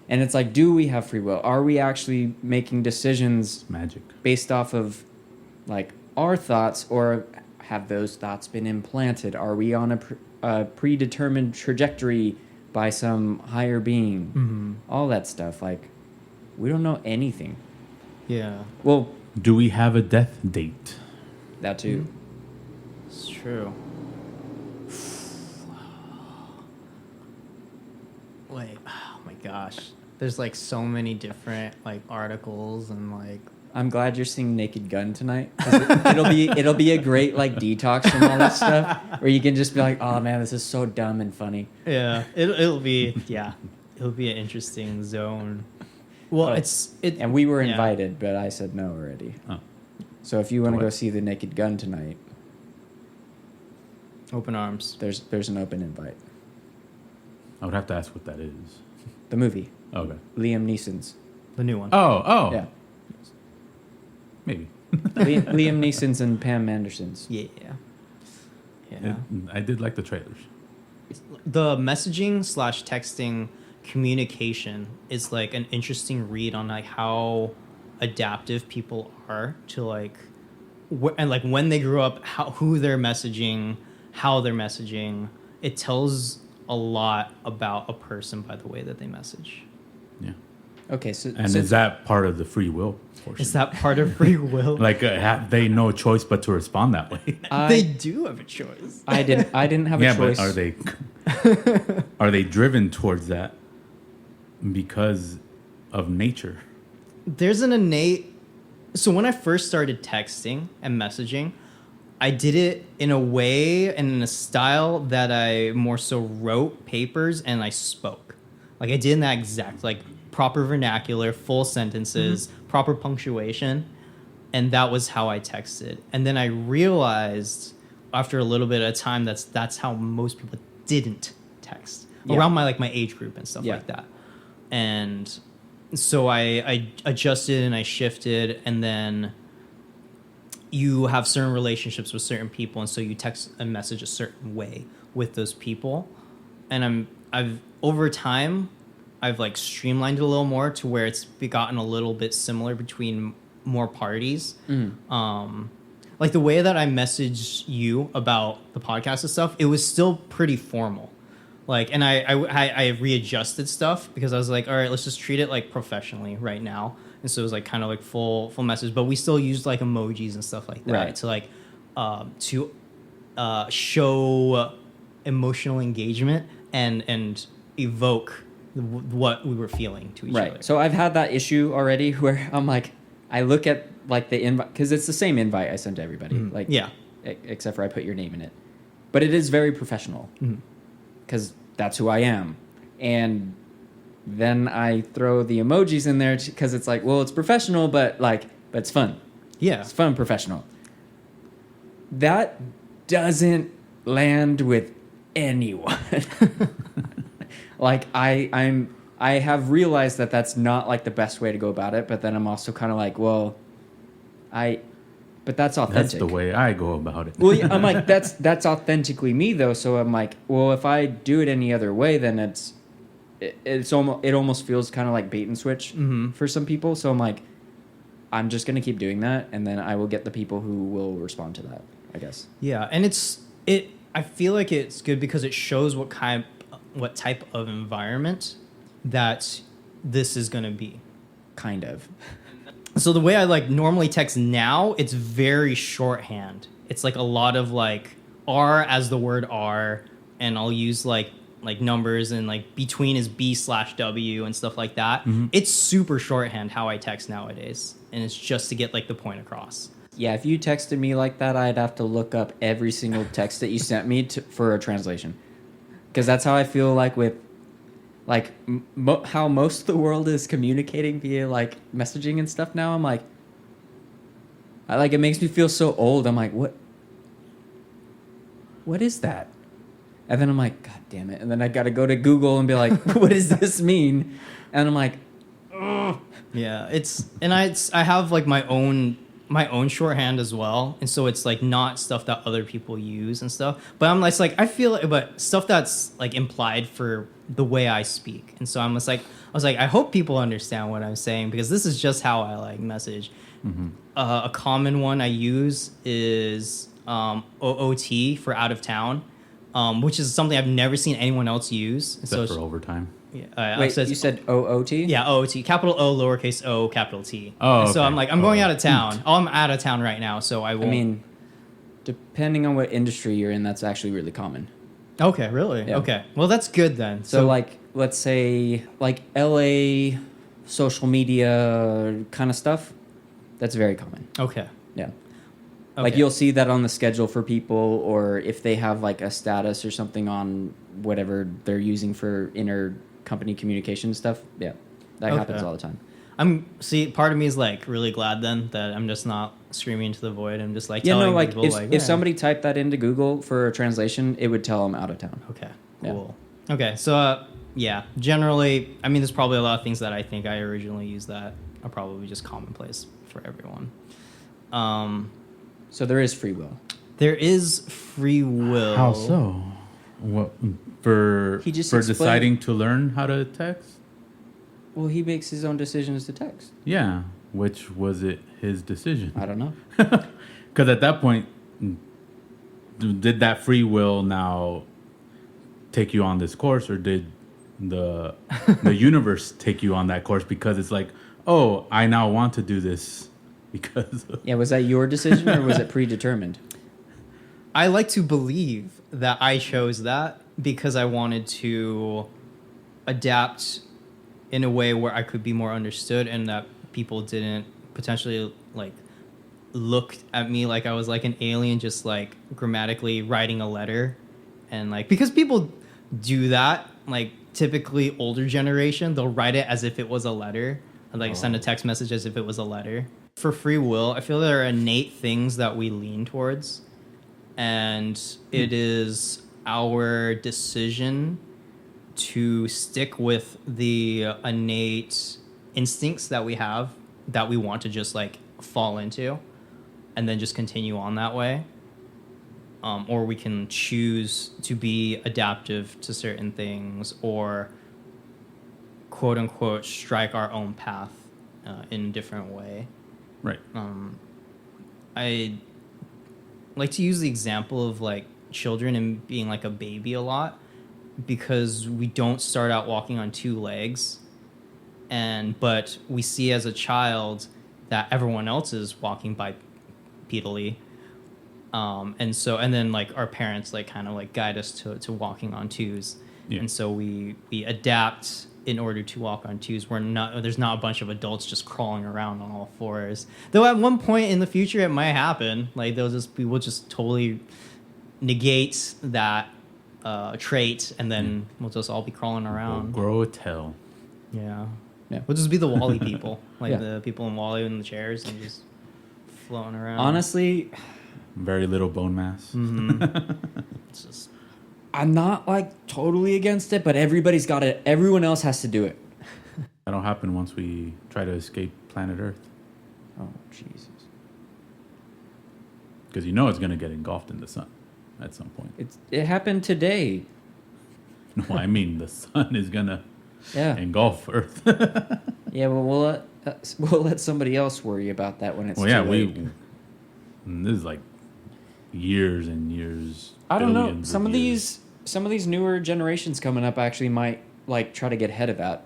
[SPEAKER 2] And it's like, do we have free will? Are we actually making decisions
[SPEAKER 1] Magic.
[SPEAKER 2] based off of, like, our thoughts, or have those thoughts been implanted? Are we on a predetermined trajectory by some higher being? All that stuff. Like, we don't know anything.
[SPEAKER 3] Yeah.
[SPEAKER 2] Well,
[SPEAKER 1] Do we have a death date?
[SPEAKER 2] that too.
[SPEAKER 3] It's true. Wait, oh my gosh. There's like so many different like articles and like
[SPEAKER 2] I'm glad you're seeing Naked Gun tonight. 'Cause it'll be a great like detox from all that stuff, where you can just be like, oh man, this is so dumb and funny.
[SPEAKER 3] yeah, it'll be it'll be an interesting zone. Well,
[SPEAKER 2] But-
[SPEAKER 3] it
[SPEAKER 2] And we were
[SPEAKER 3] yeah.
[SPEAKER 2] invited, but I said no already.
[SPEAKER 1] Oh.
[SPEAKER 2] So if you want to
[SPEAKER 1] What?
[SPEAKER 2] go see the Naked Gun tonight,
[SPEAKER 3] Open arms.
[SPEAKER 2] there's an open invite.
[SPEAKER 1] I would have to ask what that is.
[SPEAKER 2] The movie,
[SPEAKER 1] Okay.
[SPEAKER 2] Liam Neeson's.
[SPEAKER 3] The new one.
[SPEAKER 1] Oh.
[SPEAKER 2] Yeah,
[SPEAKER 1] Maybe.
[SPEAKER 2] Liam Neeson's and Pam Anderson's.
[SPEAKER 3] Yeah. Yeah.
[SPEAKER 1] I did like the trailers.
[SPEAKER 3] The messaging / texting communication is like an interesting read on like how adaptive people are to like and like when they grew up, who they're messaging, how they're messaging. It tells a lot about a person by the way that they message.
[SPEAKER 1] Yeah.
[SPEAKER 2] Okay, so
[SPEAKER 1] And
[SPEAKER 2] so
[SPEAKER 1] is that part of the free will portion?
[SPEAKER 3] Is that part of free will?
[SPEAKER 1] Like, have they no choice but to respond that way?
[SPEAKER 3] They do have a choice.
[SPEAKER 2] I didn't have a
[SPEAKER 1] Yeah,
[SPEAKER 2] choice.
[SPEAKER 1] but are they driven towards that because of nature?
[SPEAKER 3] There's an innate. So when I first started texting and messaging, I did it in a way and in a style that I more so wrote papers and I spoke. Like I did in that exact, like proper vernacular, full sentences, proper punctuation. And that was how I texted. And then I realized after a little bit of time that's how most people didn't text around my age group and stuff like that. And so I adjusted and I shifted, and then you have certain relationships with certain people, and so you text a message a certain way with those people. And I've over time I've like streamlined it a little more to where it's gotten a little bit similar between more parties. Like the way that I messaged you about the podcast and stuff, it was still pretty formal. Like, and I readjusted stuff because I was like, all right, let's just treat it like professionally right now. And so it was like kind of like full message, but we still used like emojis and stuff like that to like show emotional engagement and evoke what we were feeling to each other.
[SPEAKER 2] Right. So I've had that issue already where I'm like, I look at like the invite, because it's the same invite I sent to everybody. Like, except for I put your name in it. But it is very professional because that's who I am. And then I throw the emojis in there because it's like, well, it's professional, but it's fun.
[SPEAKER 3] Yeah.
[SPEAKER 2] It's fun, professional. That doesn't land with anyone. Like I have realized that that's not like the best way to go about it, but then I'm also kind of like, well, But that's authentic.
[SPEAKER 1] That's the way I go about it.
[SPEAKER 2] Well, yeah, I'm like, that's authentically me though. So I'm like, well, if I do it any other way, then it almost feels kind of like bait and switch for some people. So I'm like, I'm just gonna keep doing that, and then I will get the people who will respond to that, I guess.
[SPEAKER 3] Yeah, and I feel like it's good because it shows what type of environment that this is gonna be.
[SPEAKER 2] Kind of.
[SPEAKER 3] So the way I like normally text now, it's very shorthand. It's like a lot of like R as the word R, and I'll use like numbers, and like between is B/W and stuff like that. It's super shorthand how I text nowadays, and it's just to get like the point across.
[SPEAKER 2] Yeah, if you texted me like that, I'd have to look up every single text that you sent me for a translation, because that's how I feel like with like how most of the world is communicating via like messaging and stuff now. I'm like, it makes me feel so old. I'm like, what is that? And then I'm like, God damn it. And then I got to go to Google and be like, what does this mean? And I'm like, ugh.
[SPEAKER 3] Yeah, I have like my own shorthand as well, and so it's like not stuff that other people use and stuff. But I'm like I feel like, but stuff that's like implied for the way I speak, and so I was like, I hope people understand what I'm saying, because this is just how I like message. A common one I use is OOT for out of town. Which is something I've never seen anyone else use.
[SPEAKER 1] Except for overtime.
[SPEAKER 3] Yeah,
[SPEAKER 2] wait, you said OOT?
[SPEAKER 3] Yeah, OOT. Capital O, lowercase o, capital T.
[SPEAKER 1] Oh, okay.
[SPEAKER 3] So I'm like, I'm going out of town. Oh, I'm out of town right now, so I won't.
[SPEAKER 2] I mean, depending on what industry you're in, that's actually really common.
[SPEAKER 3] Okay, really?
[SPEAKER 2] Yeah.
[SPEAKER 3] Okay. Well, that's good then.
[SPEAKER 2] So like, let's say like LA social media kind of stuff, that's very common.
[SPEAKER 3] Okay.
[SPEAKER 2] Yeah.
[SPEAKER 3] Okay.
[SPEAKER 2] Like you'll see that on the schedule for people, or if they have like a status or something on whatever they're using for inter-company communication stuff. Yeah, that happens all the time.
[SPEAKER 3] Part of me is like really glad then that I'm just not screaming into the void. I'm just like
[SPEAKER 2] telling
[SPEAKER 3] telling
[SPEAKER 2] people,
[SPEAKER 3] people
[SPEAKER 2] if somebody typed that into Google for a translation, it would tell them out of town.
[SPEAKER 3] Okay, cool. Yeah. Okay, so yeah, generally, I mean, there's probably a lot of things that I think I originally used that are probably just commonplace for everyone.
[SPEAKER 2] So there is free will.
[SPEAKER 3] There is free will.
[SPEAKER 1] How so? What for deciding to learn how to text?
[SPEAKER 2] Well, he makes his own decisions to text.
[SPEAKER 1] Yeah, which was it his decision?
[SPEAKER 2] I don't know.
[SPEAKER 1] Because at that point, did that free will now take you on this course, or did the universe take you on that course? Because it's like, oh, I now want to do this. Because
[SPEAKER 2] yeah, was that your decision or was it predetermined?
[SPEAKER 3] I like to believe that I chose that because I wanted to adapt in a way where I could be more understood, and that people didn't potentially like look at me like I was like an alien, just like grammatically writing a letter. And like, because people do that, like typically older generation, they'll write it as if it was a letter, and like send a text message as if it was a letter. For free will, I feel there are innate things that we lean towards, and it is our decision to stick with the innate instincts that we have, that we want to just like fall into and then just continue on that way. Or we can choose to be adaptive to certain things, or quote unquote strike our own path in a different way.
[SPEAKER 1] Right.
[SPEAKER 3] I like to use the example of like children and being like a baby a lot, because we don't start out walking on two legs, but we see as a child that everyone else is walking bipedally, and then like our parents like kind of like guide us to walking on twos, and so we adapt in order to walk on twos. There's not a bunch of adults just crawling around on all fours. Though at one point in the future it might happen. Like we'll just totally negate that trait, and then we'll just all be crawling around.
[SPEAKER 1] We'll grow a tail.
[SPEAKER 3] Yeah. We'll just be the Wall-E people, like the people in Wall-E in the chairs and just floating around.
[SPEAKER 2] Honestly,
[SPEAKER 1] very little bone mass.
[SPEAKER 3] It's just.
[SPEAKER 2] I'm not like totally against it, but everybody's got it. Everyone else has to do it.
[SPEAKER 1] That'll happen once we try to escape planet Earth.
[SPEAKER 2] Oh, Jesus.
[SPEAKER 1] because you know it's going to get engulfed in the sun at some point.
[SPEAKER 2] It happened today.
[SPEAKER 1] No, I mean the sun is going to engulf Earth.
[SPEAKER 2] Yeah, well, we'll let somebody else worry about that when it's too late.
[SPEAKER 1] This is like years and years.
[SPEAKER 2] I don't know. Some of these newer generations coming up actually might like try to get ahead of that.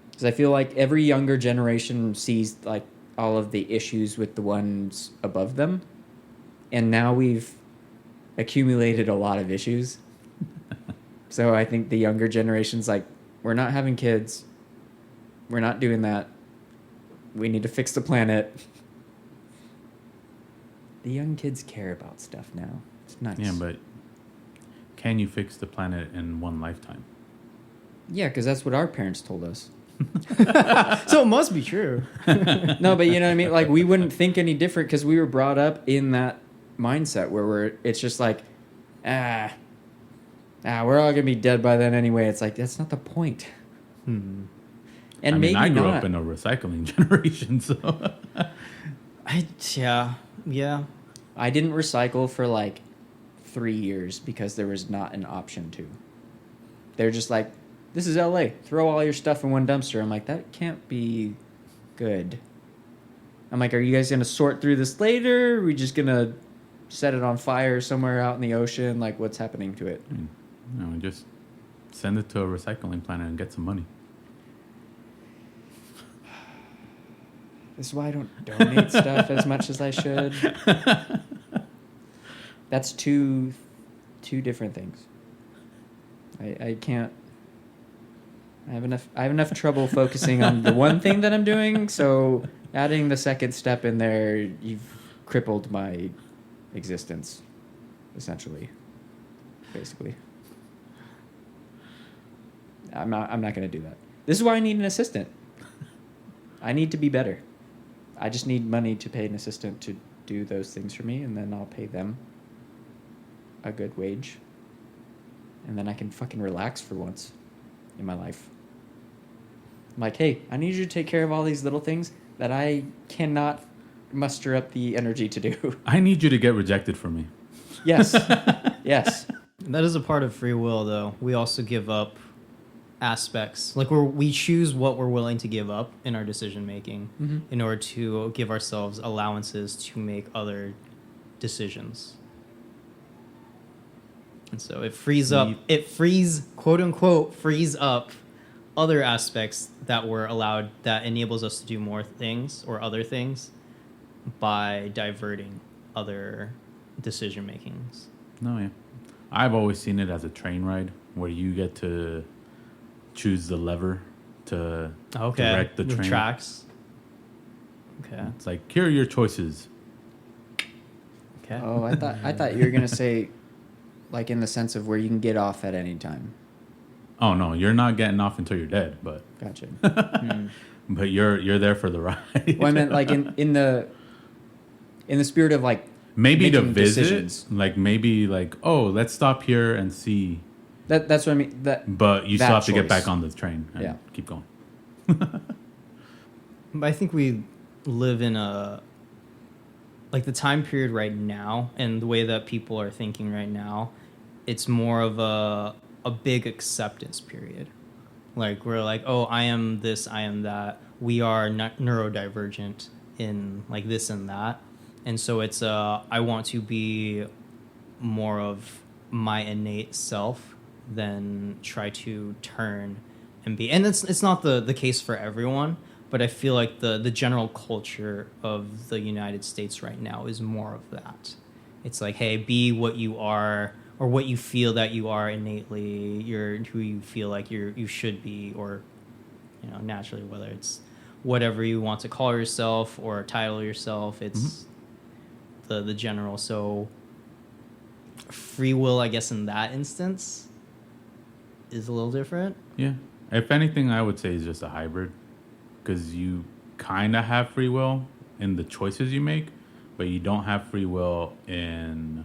[SPEAKER 2] Because I feel like every younger generation sees like all of the issues with the ones above them, and now we've accumulated a lot of issues. So I think the younger generation's like, we're not having kids. We're not doing that. We need to fix the planet. The young kids care about stuff now. It's nice.
[SPEAKER 1] Yeah, but can you fix the planet in one lifetime?
[SPEAKER 2] Yeah, because that's what our parents told us.
[SPEAKER 3] So it must be true.
[SPEAKER 2] No, but you know what I mean? Like, we wouldn't think any different because we were brought up in that mindset where it's just like, we're all going to be dead by then anyway. It's like, that's not the point. And
[SPEAKER 1] I mean,
[SPEAKER 2] maybe
[SPEAKER 1] I grew
[SPEAKER 2] not.
[SPEAKER 1] up in a recycling generation, so...
[SPEAKER 3] Yeah.
[SPEAKER 2] I didn't recycle for like 3 years because there was not an option to. They're just like, this is LA. Throw all your stuff in one dumpster. I'm like, that can't be good. I'm like, are you guys going to sort through this later? Are we just going to set it on fire somewhere out in the ocean? Like, what's happening to it?
[SPEAKER 1] No, just send it to a recycling plant and get some money.
[SPEAKER 2] This is why I don't donate stuff as much as I should. That's two different things. I can't. I have enough trouble focusing on the one thing that I'm doing. So adding the second step in there, you've crippled my existence, essentially. Basically, I'm not going to do that. This is why I need an assistant. I need to be better. I just need money to pay an assistant to do those things for me, and then I'll pay them a good wage. And then I can fucking relax for once in my life. I'm like, hey, I need you to take care of all these little things that I cannot muster up the energy to do.
[SPEAKER 1] I need you to get rejected from me.
[SPEAKER 2] Yes. Yes.
[SPEAKER 3] That is a part of free will, though. We also give up aspects, like we choose what we're willing to give up in our decision making in order to give ourselves allowances to make other decisions. And so it frees quote unquote frees up other aspects that were allowed, that enables us to do more things or other things by diverting other decision makings.
[SPEAKER 1] No, yeah. I've always seen it as a train ride where you get to choose the lever to direct the train.
[SPEAKER 3] Tracks. Okay.
[SPEAKER 1] It's like, here are your choices.
[SPEAKER 3] Okay.
[SPEAKER 2] Oh, I thought you were gonna say, like, in the sense of where you can get off at any time.
[SPEAKER 1] Oh no, you're not getting off until you're dead, but
[SPEAKER 2] Gotcha.
[SPEAKER 1] but you're there for the ride.
[SPEAKER 2] Well, I meant like in the spirit of like
[SPEAKER 1] maybe to
[SPEAKER 2] making
[SPEAKER 1] visit,
[SPEAKER 2] decisions.
[SPEAKER 1] like maybe like, oh, let's stop here and see.
[SPEAKER 2] That's what I mean.
[SPEAKER 1] But you still
[SPEAKER 2] that
[SPEAKER 1] have to get
[SPEAKER 2] choice.
[SPEAKER 1] back on the train and keep going.
[SPEAKER 3] But I think we live in like the time period right now and the way that people are thinking right now, it's more of a big acceptance period. Like, we're like, oh, I am this, I am that. We are neurodivergent in like this and that. And so it's I want to be more of my innate self than try to turn and be. And it's not the case for everyone, but I feel like the general culture of the United States right now is more of that. It's like, hey, be what you are, or what you feel that you are innately. You're who you feel like you should be, or naturally, whether it's whatever you want to call yourself or title yourself. It's the general. So free will, I guess, in that instance is a little different.
[SPEAKER 1] Yeah. If anything, I would say is just a hybrid, because you kind of have free will in the choices you make, but you don't have free will in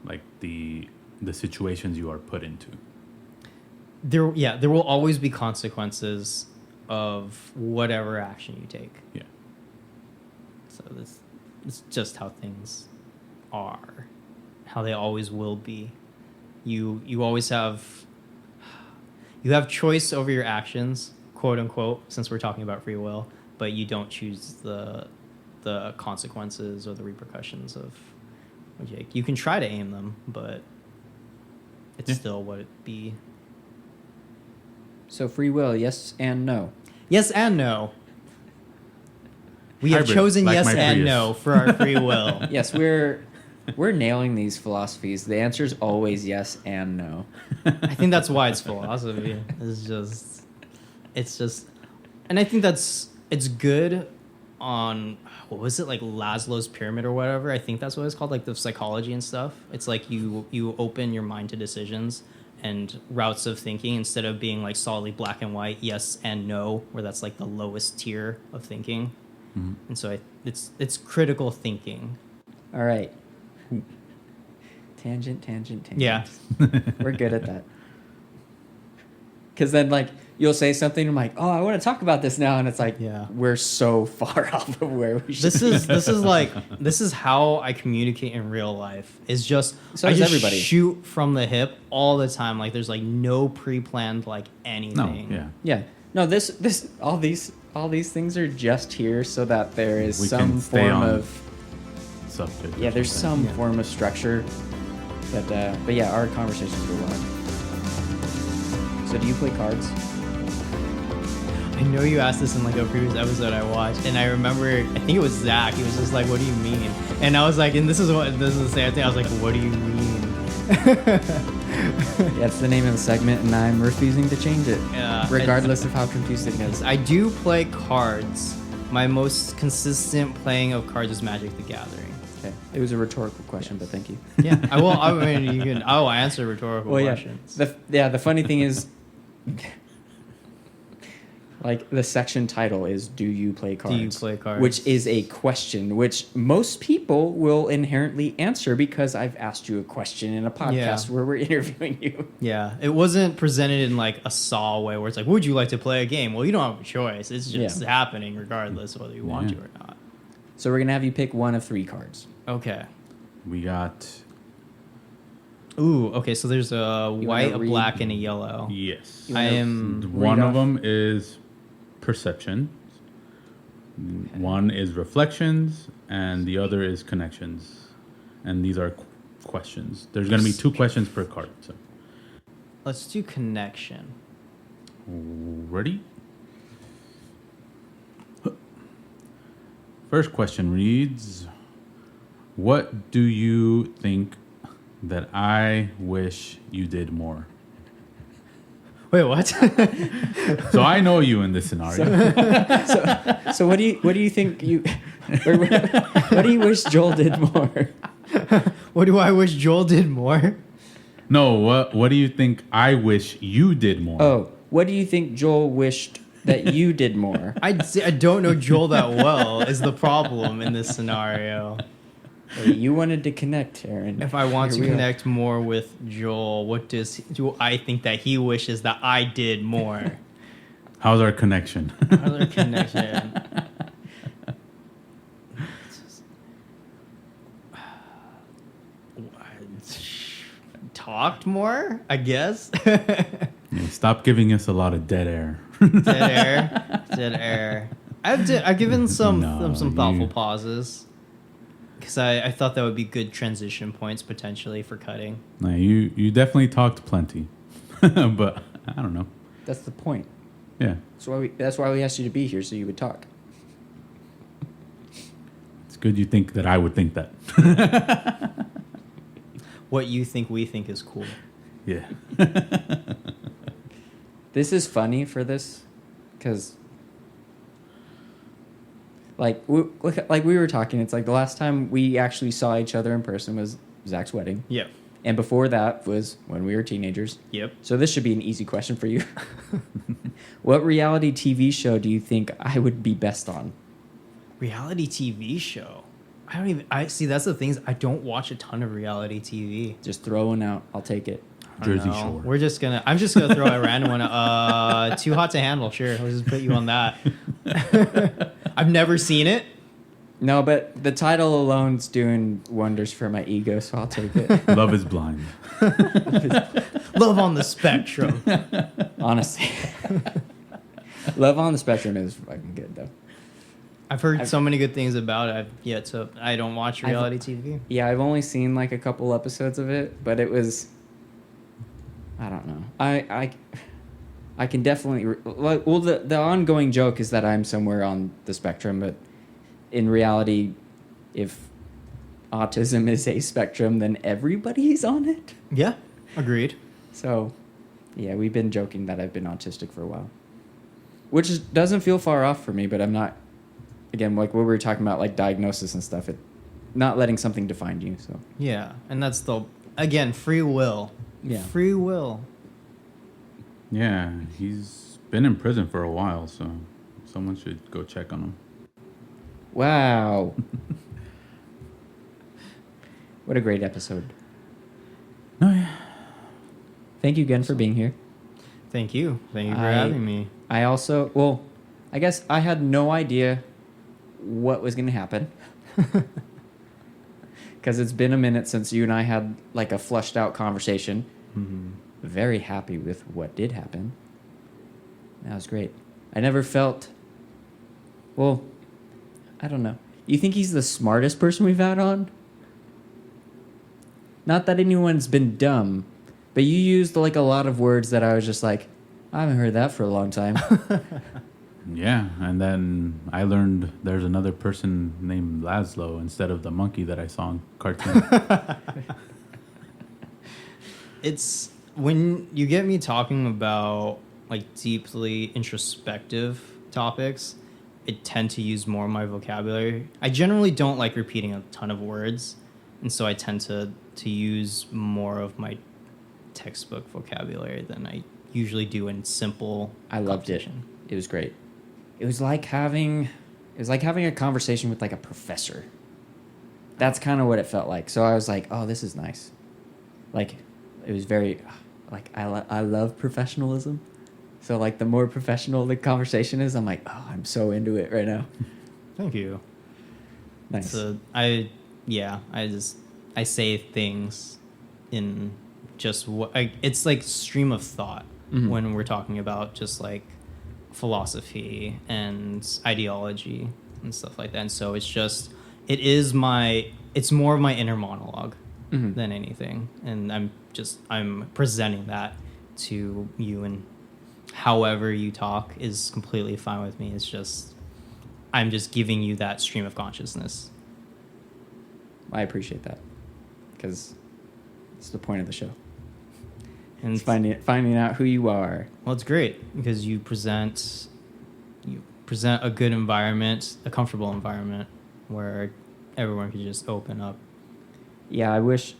[SPEAKER 1] like the situations you are put into.
[SPEAKER 3] There will always be consequences of whatever action you take.
[SPEAKER 1] Yeah.
[SPEAKER 3] So it's just how things are, how they always will be. You always have choice over your actions, quote unquote, since we're talking about free will, but you don't choose the consequences or the repercussions of what you can try to aim them, but it's still what it be.
[SPEAKER 2] So free will, yes and no.
[SPEAKER 3] Yes and no. We have
[SPEAKER 1] Hybrid,
[SPEAKER 3] chosen
[SPEAKER 1] like
[SPEAKER 3] yes
[SPEAKER 1] my
[SPEAKER 3] and
[SPEAKER 1] Prius.
[SPEAKER 3] no for our free will.
[SPEAKER 2] Yes, we're nailing these philosophies. The answer is always yes and no.
[SPEAKER 3] I think that's why it's philosophy. It's just, and I think it's good on, what was it, like Maslow's pyramid or whatever? I think that's what it's called, like the psychology and stuff. It's like you open your mind to decisions and routes of thinking instead of being like solidly black and white, yes and no, where that's like the lowest tier of thinking. Mm-hmm. And so it's critical thinking.
[SPEAKER 2] All right. Tangent.
[SPEAKER 3] Yeah.
[SPEAKER 2] We're good at that. Because then, like, you'll say something, I'm like, oh, I want to talk about this now. And it's like, we're so far off of where we should be.
[SPEAKER 3] This is how I communicate in real life. It's just,
[SPEAKER 2] so
[SPEAKER 3] I
[SPEAKER 2] does
[SPEAKER 3] just
[SPEAKER 2] everybody.
[SPEAKER 3] shoot from the hip all the time. Like, there's, like, no pre-planned, like, anything.
[SPEAKER 1] No,
[SPEAKER 2] Yeah. No, all these things are just here so that there is
[SPEAKER 1] We
[SPEAKER 2] some
[SPEAKER 1] can stay
[SPEAKER 2] form
[SPEAKER 1] on
[SPEAKER 2] of...
[SPEAKER 1] subject.
[SPEAKER 2] Yeah, there's some
[SPEAKER 3] Yeah.
[SPEAKER 2] form of structure. But yeah, our conversations go on. So do you play cards?
[SPEAKER 3] I know you asked this in, like, a previous episode I watched, and I remember, I think it was Zach. He was just like, what do you mean? And I was like, and this is the same thing. I was like, what do you mean?
[SPEAKER 2] That's the name of the segment, and I'm refusing to change it.
[SPEAKER 3] Yeah,
[SPEAKER 2] regardless of how confusing it is.
[SPEAKER 3] I do play cards. My most consistent playing of cards is Magic the Gathering.
[SPEAKER 2] Okay. It was a rhetorical question, but thank you.
[SPEAKER 3] Yeah, I mean, you can. I'll answer rhetorical questions.
[SPEAKER 2] The funny thing is, like, the section title is "Do you play cards?"
[SPEAKER 3] Do you play cards?
[SPEAKER 2] Which is a question which most people will inherently answer because I've asked you a question in a podcast where we're interviewing you.
[SPEAKER 3] Yeah, it wasn't presented in like a saw way where it's like, "Would you like to play a game?" Well, you don't have a choice. It's just happening regardless of whether you want to or not.
[SPEAKER 2] So we're gonna have you pick one of 3 cards.
[SPEAKER 3] Okay.
[SPEAKER 1] We got...
[SPEAKER 3] Ooh, okay, so there's a white, a
[SPEAKER 2] read?
[SPEAKER 3] black, and a yellow.
[SPEAKER 1] Yes.
[SPEAKER 3] I am...
[SPEAKER 1] One of them is perception. One is reflections, and the other is connections. And these are questions. There's going to be 2 questions per card. So.
[SPEAKER 3] Let's do connection.
[SPEAKER 1] Ready? First question reads, what do you think that I wish you did more?
[SPEAKER 3] Wait, what?
[SPEAKER 1] So I know you in this scenario.
[SPEAKER 2] So what do you think you... what do you wish Joel did more?
[SPEAKER 3] What do I wish Joel did more?
[SPEAKER 1] No, what do you think I wish you did more?
[SPEAKER 2] Oh, what do you think Joel wished that you did more?
[SPEAKER 3] I don't know Joel that well is the problem in this scenario.
[SPEAKER 2] You wanted to connect, Aaron.
[SPEAKER 3] If I want to
[SPEAKER 2] Here we
[SPEAKER 3] connect more with Joel, what do I think that he wishes that I did more?
[SPEAKER 1] How's our connection?
[SPEAKER 3] Another connection. Talked more, I guess.
[SPEAKER 1] Yeah, stop giving us a lot of dead air.
[SPEAKER 3] Dead air. I've given some thoughtful pauses because I thought that would be good transition points potentially for cutting.
[SPEAKER 1] No, you definitely talked plenty, but I don't know.
[SPEAKER 2] That's the point.
[SPEAKER 1] Yeah,
[SPEAKER 2] That's why we asked you to be here, so you would talk.
[SPEAKER 1] it's good you think that I would think that.
[SPEAKER 3] What you think we think is cool.
[SPEAKER 1] Yeah.
[SPEAKER 2] This is funny for this, because, like we were talking, it's like the last time we actually saw each other in person was Zach's wedding.
[SPEAKER 3] Yep.
[SPEAKER 2] And before that was when we were teenagers.
[SPEAKER 3] Yep.
[SPEAKER 2] So this should be an easy question for you. What reality TV show do you think I would be best on?
[SPEAKER 3] Reality TV show. I see. That's the things. I don't watch a ton of reality TV.
[SPEAKER 2] Just throw one out. I'll take it.
[SPEAKER 1] Jersey
[SPEAKER 3] No,
[SPEAKER 1] Shore.
[SPEAKER 3] I'm just gonna throw a random one. Too Hot to Handle. Sure, let's just put you on that. I've never seen it.
[SPEAKER 2] No, but the title alone's doing wonders for my ego, so I'll take it.
[SPEAKER 1] Love is blind.
[SPEAKER 3] Love on the Spectrum.
[SPEAKER 2] Honestly. Love on the Spectrum is fucking good, though.
[SPEAKER 3] I've heard so many good things about it. I don't watch reality TV.
[SPEAKER 2] Yeah, I've only seen like a couple episodes of it, but it was... I don't know. I can definitely... Well, the ongoing joke is that I'm somewhere on the spectrum, but in reality, if autism is a spectrum, then everybody's on it.
[SPEAKER 3] Yeah, agreed.
[SPEAKER 2] So, yeah, we've been joking that I've been autistic for a while. Doesn't feel far off for me, but I'm not... Again, like what we were talking about, like diagnosis and stuff, not letting something define you, so...
[SPEAKER 3] Yeah, and that's again, free will.
[SPEAKER 2] Yeah.
[SPEAKER 3] Free will.
[SPEAKER 1] Yeah, he's been in prison for a while, so someone should go check on him.
[SPEAKER 2] Wow. What a great episode.
[SPEAKER 1] Oh, yeah.
[SPEAKER 2] Thank you again for being here.
[SPEAKER 3] Thank you. Thank you for having me.
[SPEAKER 2] I also, I guess I had no idea what was going to happen. Because it's been a minute since you and I had like a flushed out conversation.
[SPEAKER 3] Mm-hmm.
[SPEAKER 2] Very happy with what did happen. That was great. I never felt, I don't know. You think he's the smartest person we've had on? Not that anyone's been dumb, but you used like a lot of words that I was just like, I haven't heard that for a long time.
[SPEAKER 1] Yeah, and then I learned there's another person named Laszlo instead of the monkey that I saw in cartoon.
[SPEAKER 3] It's when you get me talking about like deeply introspective topics, I tend to use more of my vocabulary. I generally don't like repeating a ton of words, and so I tend to use more of my textbook vocabulary than I usually do in simple.
[SPEAKER 2] I loved it. It was great. It was like having a conversation with like a professor. That's kind of what it felt like. So I was like, oh, this is nice. Like, it was very, like, I love professionalism. So like the more professional the conversation is, I'm like, oh, I'm so into it right now.
[SPEAKER 3] Thank you.
[SPEAKER 2] Nice.
[SPEAKER 3] I say things in just it's like stream of thought when we're talking about just like philosophy and ideology and stuff like that. And so it's more of my inner monologue than anything. And I'm presenting that to you, and however you talk is completely fine with me. It's just, I'm just giving you that stream of consciousness.
[SPEAKER 2] I appreciate that, because it's the point of the show.
[SPEAKER 3] And
[SPEAKER 2] it's finding out who you are.
[SPEAKER 3] Well, it's great because you present a good environment, a comfortable environment where everyone can just open up.
[SPEAKER 2] Yeah, I wish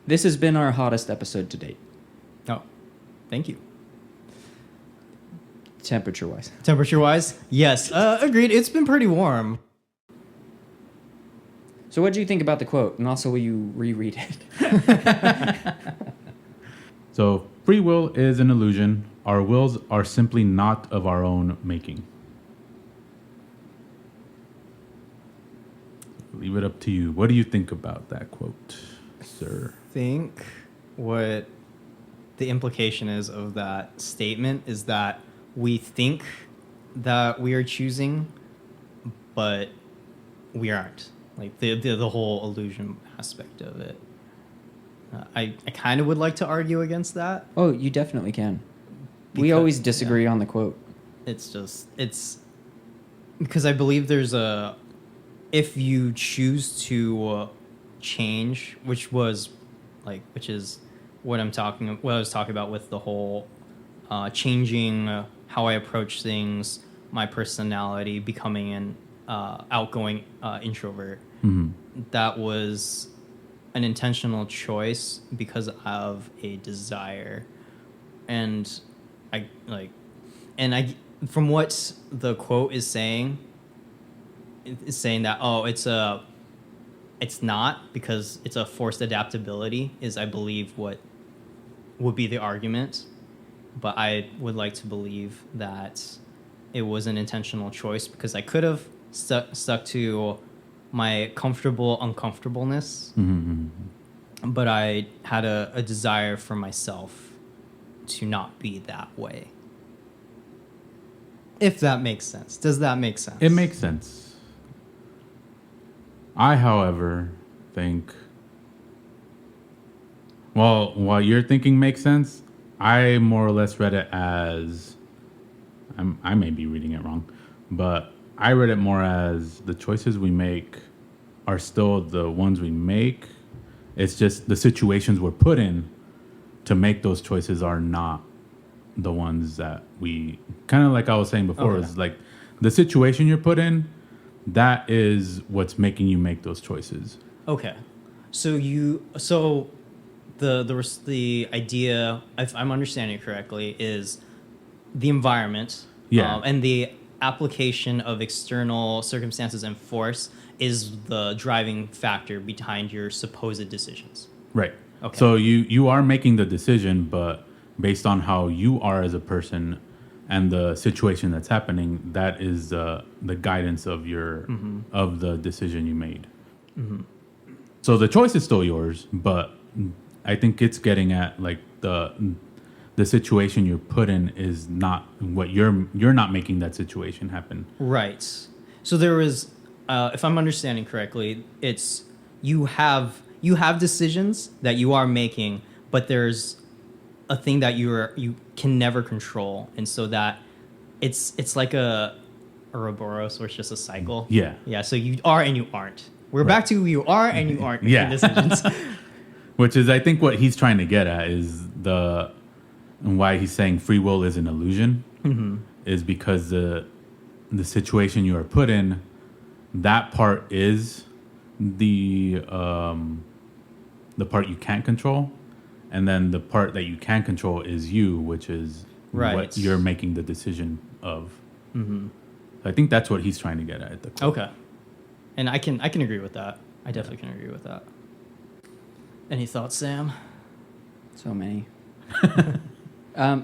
[SPEAKER 2] this has been our hottest episode to date.
[SPEAKER 3] Oh, thank you.
[SPEAKER 2] Temperature-wise,
[SPEAKER 3] yes, agreed. It's been pretty warm.
[SPEAKER 2] So what do you think about the quote? And also, will you reread it?
[SPEAKER 1] So, free will is an illusion. Our wills are simply not of our own making. Leave it up to you. What do you think about that quote, sir?
[SPEAKER 3] I think what the implication is of that statement is that we think that we are choosing, but we aren't. Like the whole illusion aspect of it. I kind of would like to argue against that.
[SPEAKER 2] Oh, you definitely can. We always disagree on the quote.
[SPEAKER 3] It's because I believe if you choose to change, which is what I was talking about with the whole changing how I approach things, my personality, becoming an outgoing introvert. Mm-hmm. That was an intentional choice because of a desire, and from what the quote is saying, it's saying that it's not, because it's a forced adaptability is, I believe, what would be the argument. But I would like to believe that it was an intentional choice, because I could have stuck to my comfortable uncomfortableness, but I had a desire for myself to not be that way. If that makes sense. Does that make sense?
[SPEAKER 1] It makes sense. I, however, think, well, while you're thinking makes sense, I more or less read it as, I may be reading it wrong, but I read it more as the choices we make are still the ones we make. It's just the situations we're put in to make those choices are not the ones that we, kind of like I was saying before, is like the situation you're put in, that is what's making you make those choices.
[SPEAKER 3] Okay. So the idea, if I'm understanding it correctly, is the environment and the application of external circumstances and force is the driving factor behind your supposed decisions.
[SPEAKER 1] Right.
[SPEAKER 3] Okay.
[SPEAKER 1] So you are making the decision, but based on how you are as a person and the situation that's happening, that is the guidance of your of the decision you made. So the choice is still yours, but I think it's getting at like the situation you're put in is not what you're not making that situation happen.
[SPEAKER 3] Right. So there is, if I'm understanding correctly, it's you have decisions that you are making, but there's a thing that you can never control, and so that it's like a Ouroboros, where it's just a cycle.
[SPEAKER 1] Yeah.
[SPEAKER 3] Yeah. So you are and you aren't. We're back to you are and you aren't making
[SPEAKER 1] Yeah.
[SPEAKER 3] decisions.
[SPEAKER 1] Which is, I think, what he's trying to get at is why he's saying free will is an illusion, is because the situation you are put in, that part is the part you can't control, and then the part that you can control is you, which is what you're making the decision of. I think that's what he's trying to get at the quote.
[SPEAKER 3] Okay, and I can agree with that. I definitely can agree with that. Any thoughts, Sam?
[SPEAKER 2] So many.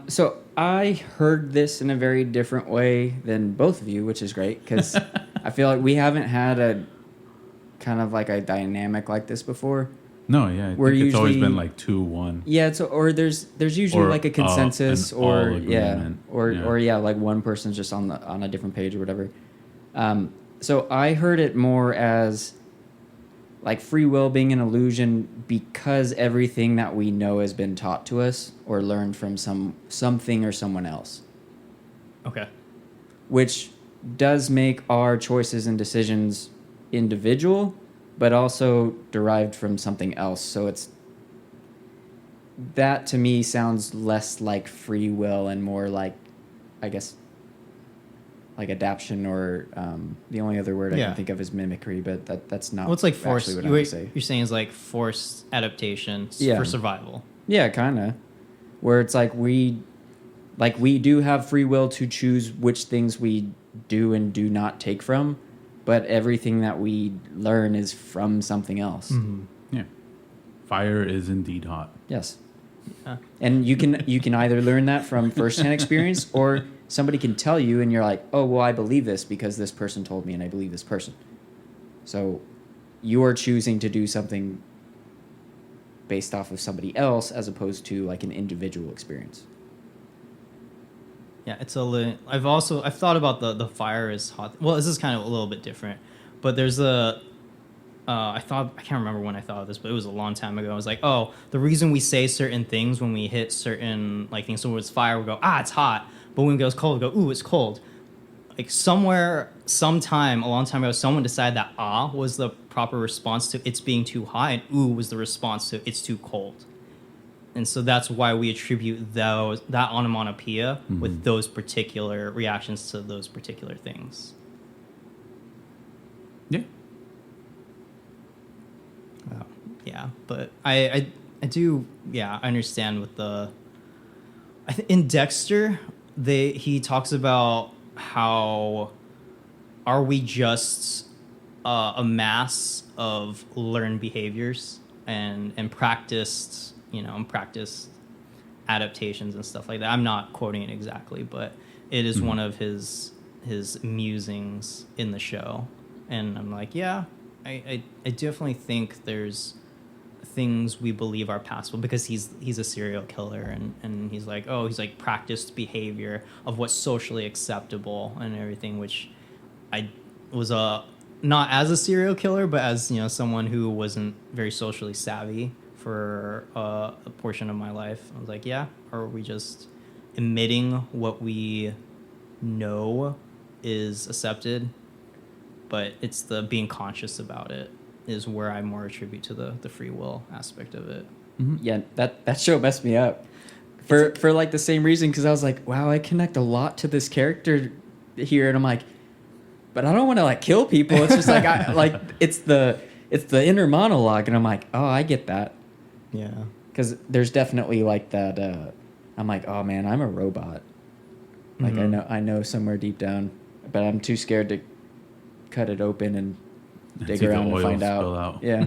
[SPEAKER 2] So I heard this in a very different way than both of you, which is great because I feel like we haven't had a kind of like a dynamic like this before.
[SPEAKER 1] No, yeah, I think it's always been like 2-1.
[SPEAKER 2] Yeah, or there's usually like a consensus or like one person's just on a different page or whatever. So I heard it more as like free will being an illusion because everything that we know has been taught to us or learned from something or someone else.
[SPEAKER 3] Okay.
[SPEAKER 2] Which does make our choices and decisions individual, but also derived from something else. So that to me sounds less like free will and more like, I guess, like adaptation or the only other word I can think of is mimicry, but that's not.
[SPEAKER 3] Well, it's like forced.
[SPEAKER 2] What I say.
[SPEAKER 3] You're saying is like forced adaptation for survival.
[SPEAKER 2] Yeah, kind of. Where it's like we do have free will to choose which things we do and do not take from, but everything that we learn is from something else.
[SPEAKER 1] Yeah, fire is indeed hot.
[SPEAKER 2] Yes, and you can either learn that from firsthand experience or somebody can tell you and you're like, oh, well, I believe this because this person told me and I believe this person. So you are choosing to do something based off of somebody else as opposed to like an individual experience.
[SPEAKER 3] Yeah, it's I've thought about the fire is hot. Well, this is kind of a little bit different, but there's I can't remember when I thought of this, but it was a long time ago. I was like, oh, the reason we say certain things when we hit certain like things, so when it's fire, we go, it's hot. But when it goes cold, we go, ooh, it's cold. Like sometime, a long time ago, someone decided that was the proper response to it's being too hot, and ooh was the response to it's too cold. And so that's why we attribute that onomatopoeia with those particular reactions to those particular things.
[SPEAKER 1] Yeah.
[SPEAKER 3] Yeah, but I do, I understand with in Dexter, he talks about how are we just a mass of learned behaviors and practiced adaptations and stuff like that. I'm not quoting it exactly, but it is one of his musings in the show. And I'm like, yeah, I definitely think there's things we believe are passable because he's a serial killer and he's like practiced behavior of what's socially acceptable and everything, which I was not as a serial killer, but as someone who wasn't very socially savvy for a portion of my life. I was like, yeah, are we just admitting what we know is accepted, but it's the being conscious about it is where I more attribute to the free will aspect of it.
[SPEAKER 2] Mm-hmm. Yeah, that show messed me up for like the same reason, because I was like, wow, I connect a lot to this character here, and I'm like, but I don't want to like kill people. It's just like it's the inner monologue, and I'm like, oh, I get that.
[SPEAKER 3] Yeah,
[SPEAKER 2] because there's definitely like that. I'm like, oh man, I'm a robot. Like I know somewhere deep down, but I'm too scared to cut it open and dig around and find out. Yeah.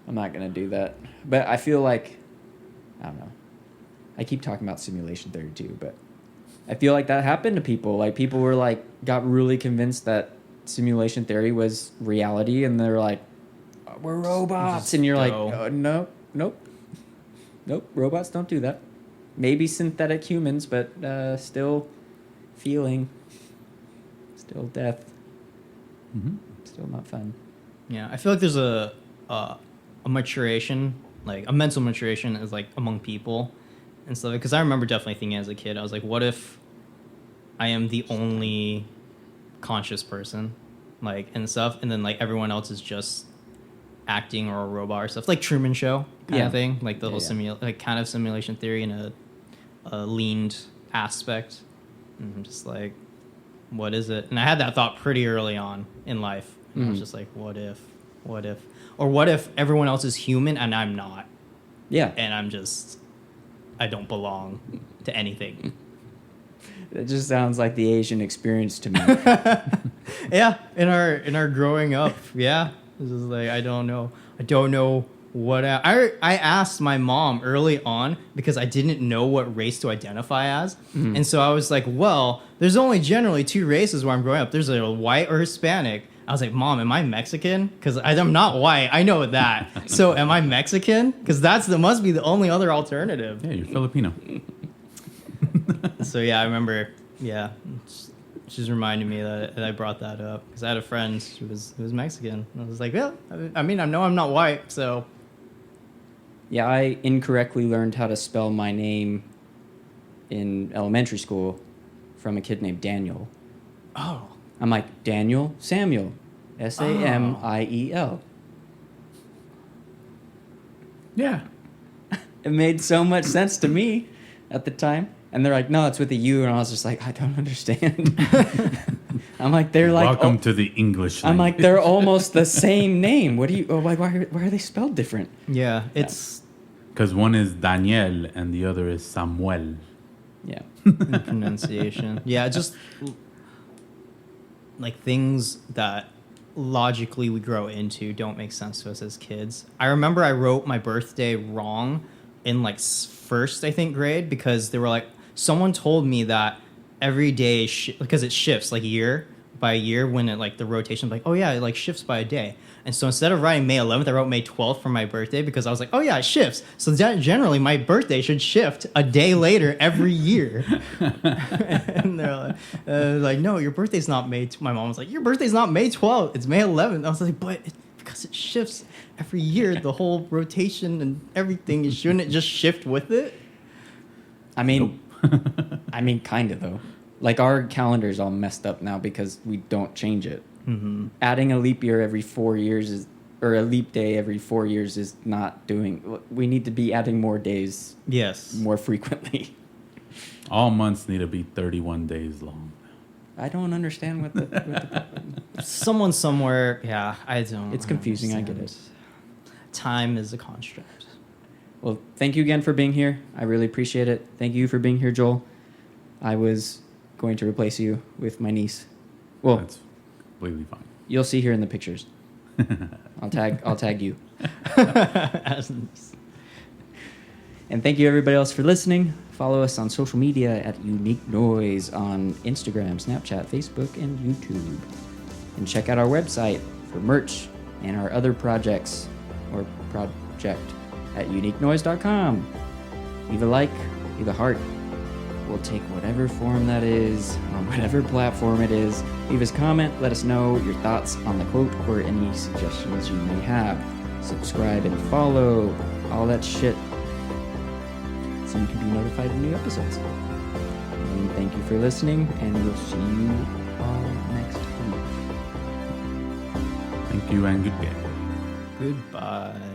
[SPEAKER 2] I'm not going to do that. But I feel like, I don't know. I keep talking about simulation theory too, but I feel like that happened to people. Like people were like, got really convinced that simulation theory was reality, and they're like, oh, we're robots. And you're like, oh, nope. Robots don't do that. Maybe synthetic humans, but still feeling, still death. Mm-hmm. Still not fun.
[SPEAKER 3] Yeah, I feel like there's a maturation, like a mental maturation is like among people and stuff. Because I remember definitely thinking as a kid, I was like, what if I am the only conscious person, like, and stuff, and then like everyone else is just acting or a robot or stuff, like Truman Show kind of thing, like the whole like kind of simulation theory in a leaned aspect. And I'm just like, what is it? And I had that thought pretty early on in life. And I was just like, what if, or what if everyone else is human and I'm not?
[SPEAKER 2] Yeah.
[SPEAKER 3] And I don't belong to anything.
[SPEAKER 2] It just sounds like the Asian experience to me.
[SPEAKER 3] Yeah. In our growing up. Yeah. It's just like, I don't know what I asked my mom early on because I didn't know what race to identify as. Mm-hmm. And so I was like, well, there's only generally two races where I'm growing up. There's a white or Hispanic. I was like, Mom, am I Mexican? Because I'm not white. I know that. So am I Mexican? Because must be the only other alternative.
[SPEAKER 1] Yeah, you're Filipino.
[SPEAKER 3] So yeah, I remember. Yeah, she's reminding me that I brought that up because I had a friend who was Mexican. And I was like, yeah, I mean, I know I'm not white, so.
[SPEAKER 2] Yeah, I incorrectly learned how to spell my name in elementary school from a kid named Daniel.
[SPEAKER 3] Oh.
[SPEAKER 2] I'm like, Daniel Samuel. Samiel.
[SPEAKER 1] Yeah.
[SPEAKER 2] It made so much sense to me at the time. And they're like, no, it's with a U. And I was just like, I don't understand. I'm like, they're like...
[SPEAKER 1] Welcome to the English language.
[SPEAKER 2] I'm like, they're almost the same name. What do you... why are they spelled different?
[SPEAKER 3] Yeah, it's...
[SPEAKER 1] Because one is Daniel and the other is Samuel.
[SPEAKER 2] Yeah.
[SPEAKER 3] The pronunciation. Yeah, just... like things that logically we grow into don't make sense to us as kids. I remember I wrote my birthday wrong in like first, I think, grade because they were like, someone told me that every day, because it shifts like year by year when it like the rotation, like, oh yeah, it like shifts by a day. And so instead of writing May 11th, I wrote May 12th for my birthday because I was like, oh yeah, it shifts. So generally my birthday should shift a day later every year. And they're like, no, your birthday's not May. My mom was like, your birthday's not May 12th. It's May 11th. I was like, but because it shifts every year, the whole rotation and everything, shouldn't it just shift with it?
[SPEAKER 2] I mean, kind of though. Like our calendar's all messed up now because we don't change it. Mm-hmm. Adding a leap year every 4 years or a leap day every 4 years is not doing. We need to be adding more days.
[SPEAKER 3] Yes.
[SPEAKER 2] More frequently.
[SPEAKER 1] All months need to be 31 days long.
[SPEAKER 2] I don't understand what the
[SPEAKER 3] someone somewhere. Yeah, I don't.
[SPEAKER 2] It's confusing. Understand. I get it.
[SPEAKER 3] Time is a construct.
[SPEAKER 2] Well, thank you again for being here. I really appreciate it. Thank you for being here, Joel. I was going to replace you with my niece. Well,
[SPEAKER 1] that's completely fine.
[SPEAKER 2] You'll see here in the pictures. I'll tag you. And thank you everybody else for listening. Follow us on social media at Unique Noise on Instagram, Snapchat, Facebook, and YouTube. And check out our website, for merch and our other projects or project at uniquenoise.com. Leave a like, leave a heart. We'll take whatever form that is, on whatever platform it is. Leave us a comment, let us know your thoughts on the quote or any suggestions you may have. Subscribe and follow, all that shit, so you can be notified of new episodes. And thank you for listening, and we'll see you all next week.
[SPEAKER 1] Thank you and good day.
[SPEAKER 3] Goodbye.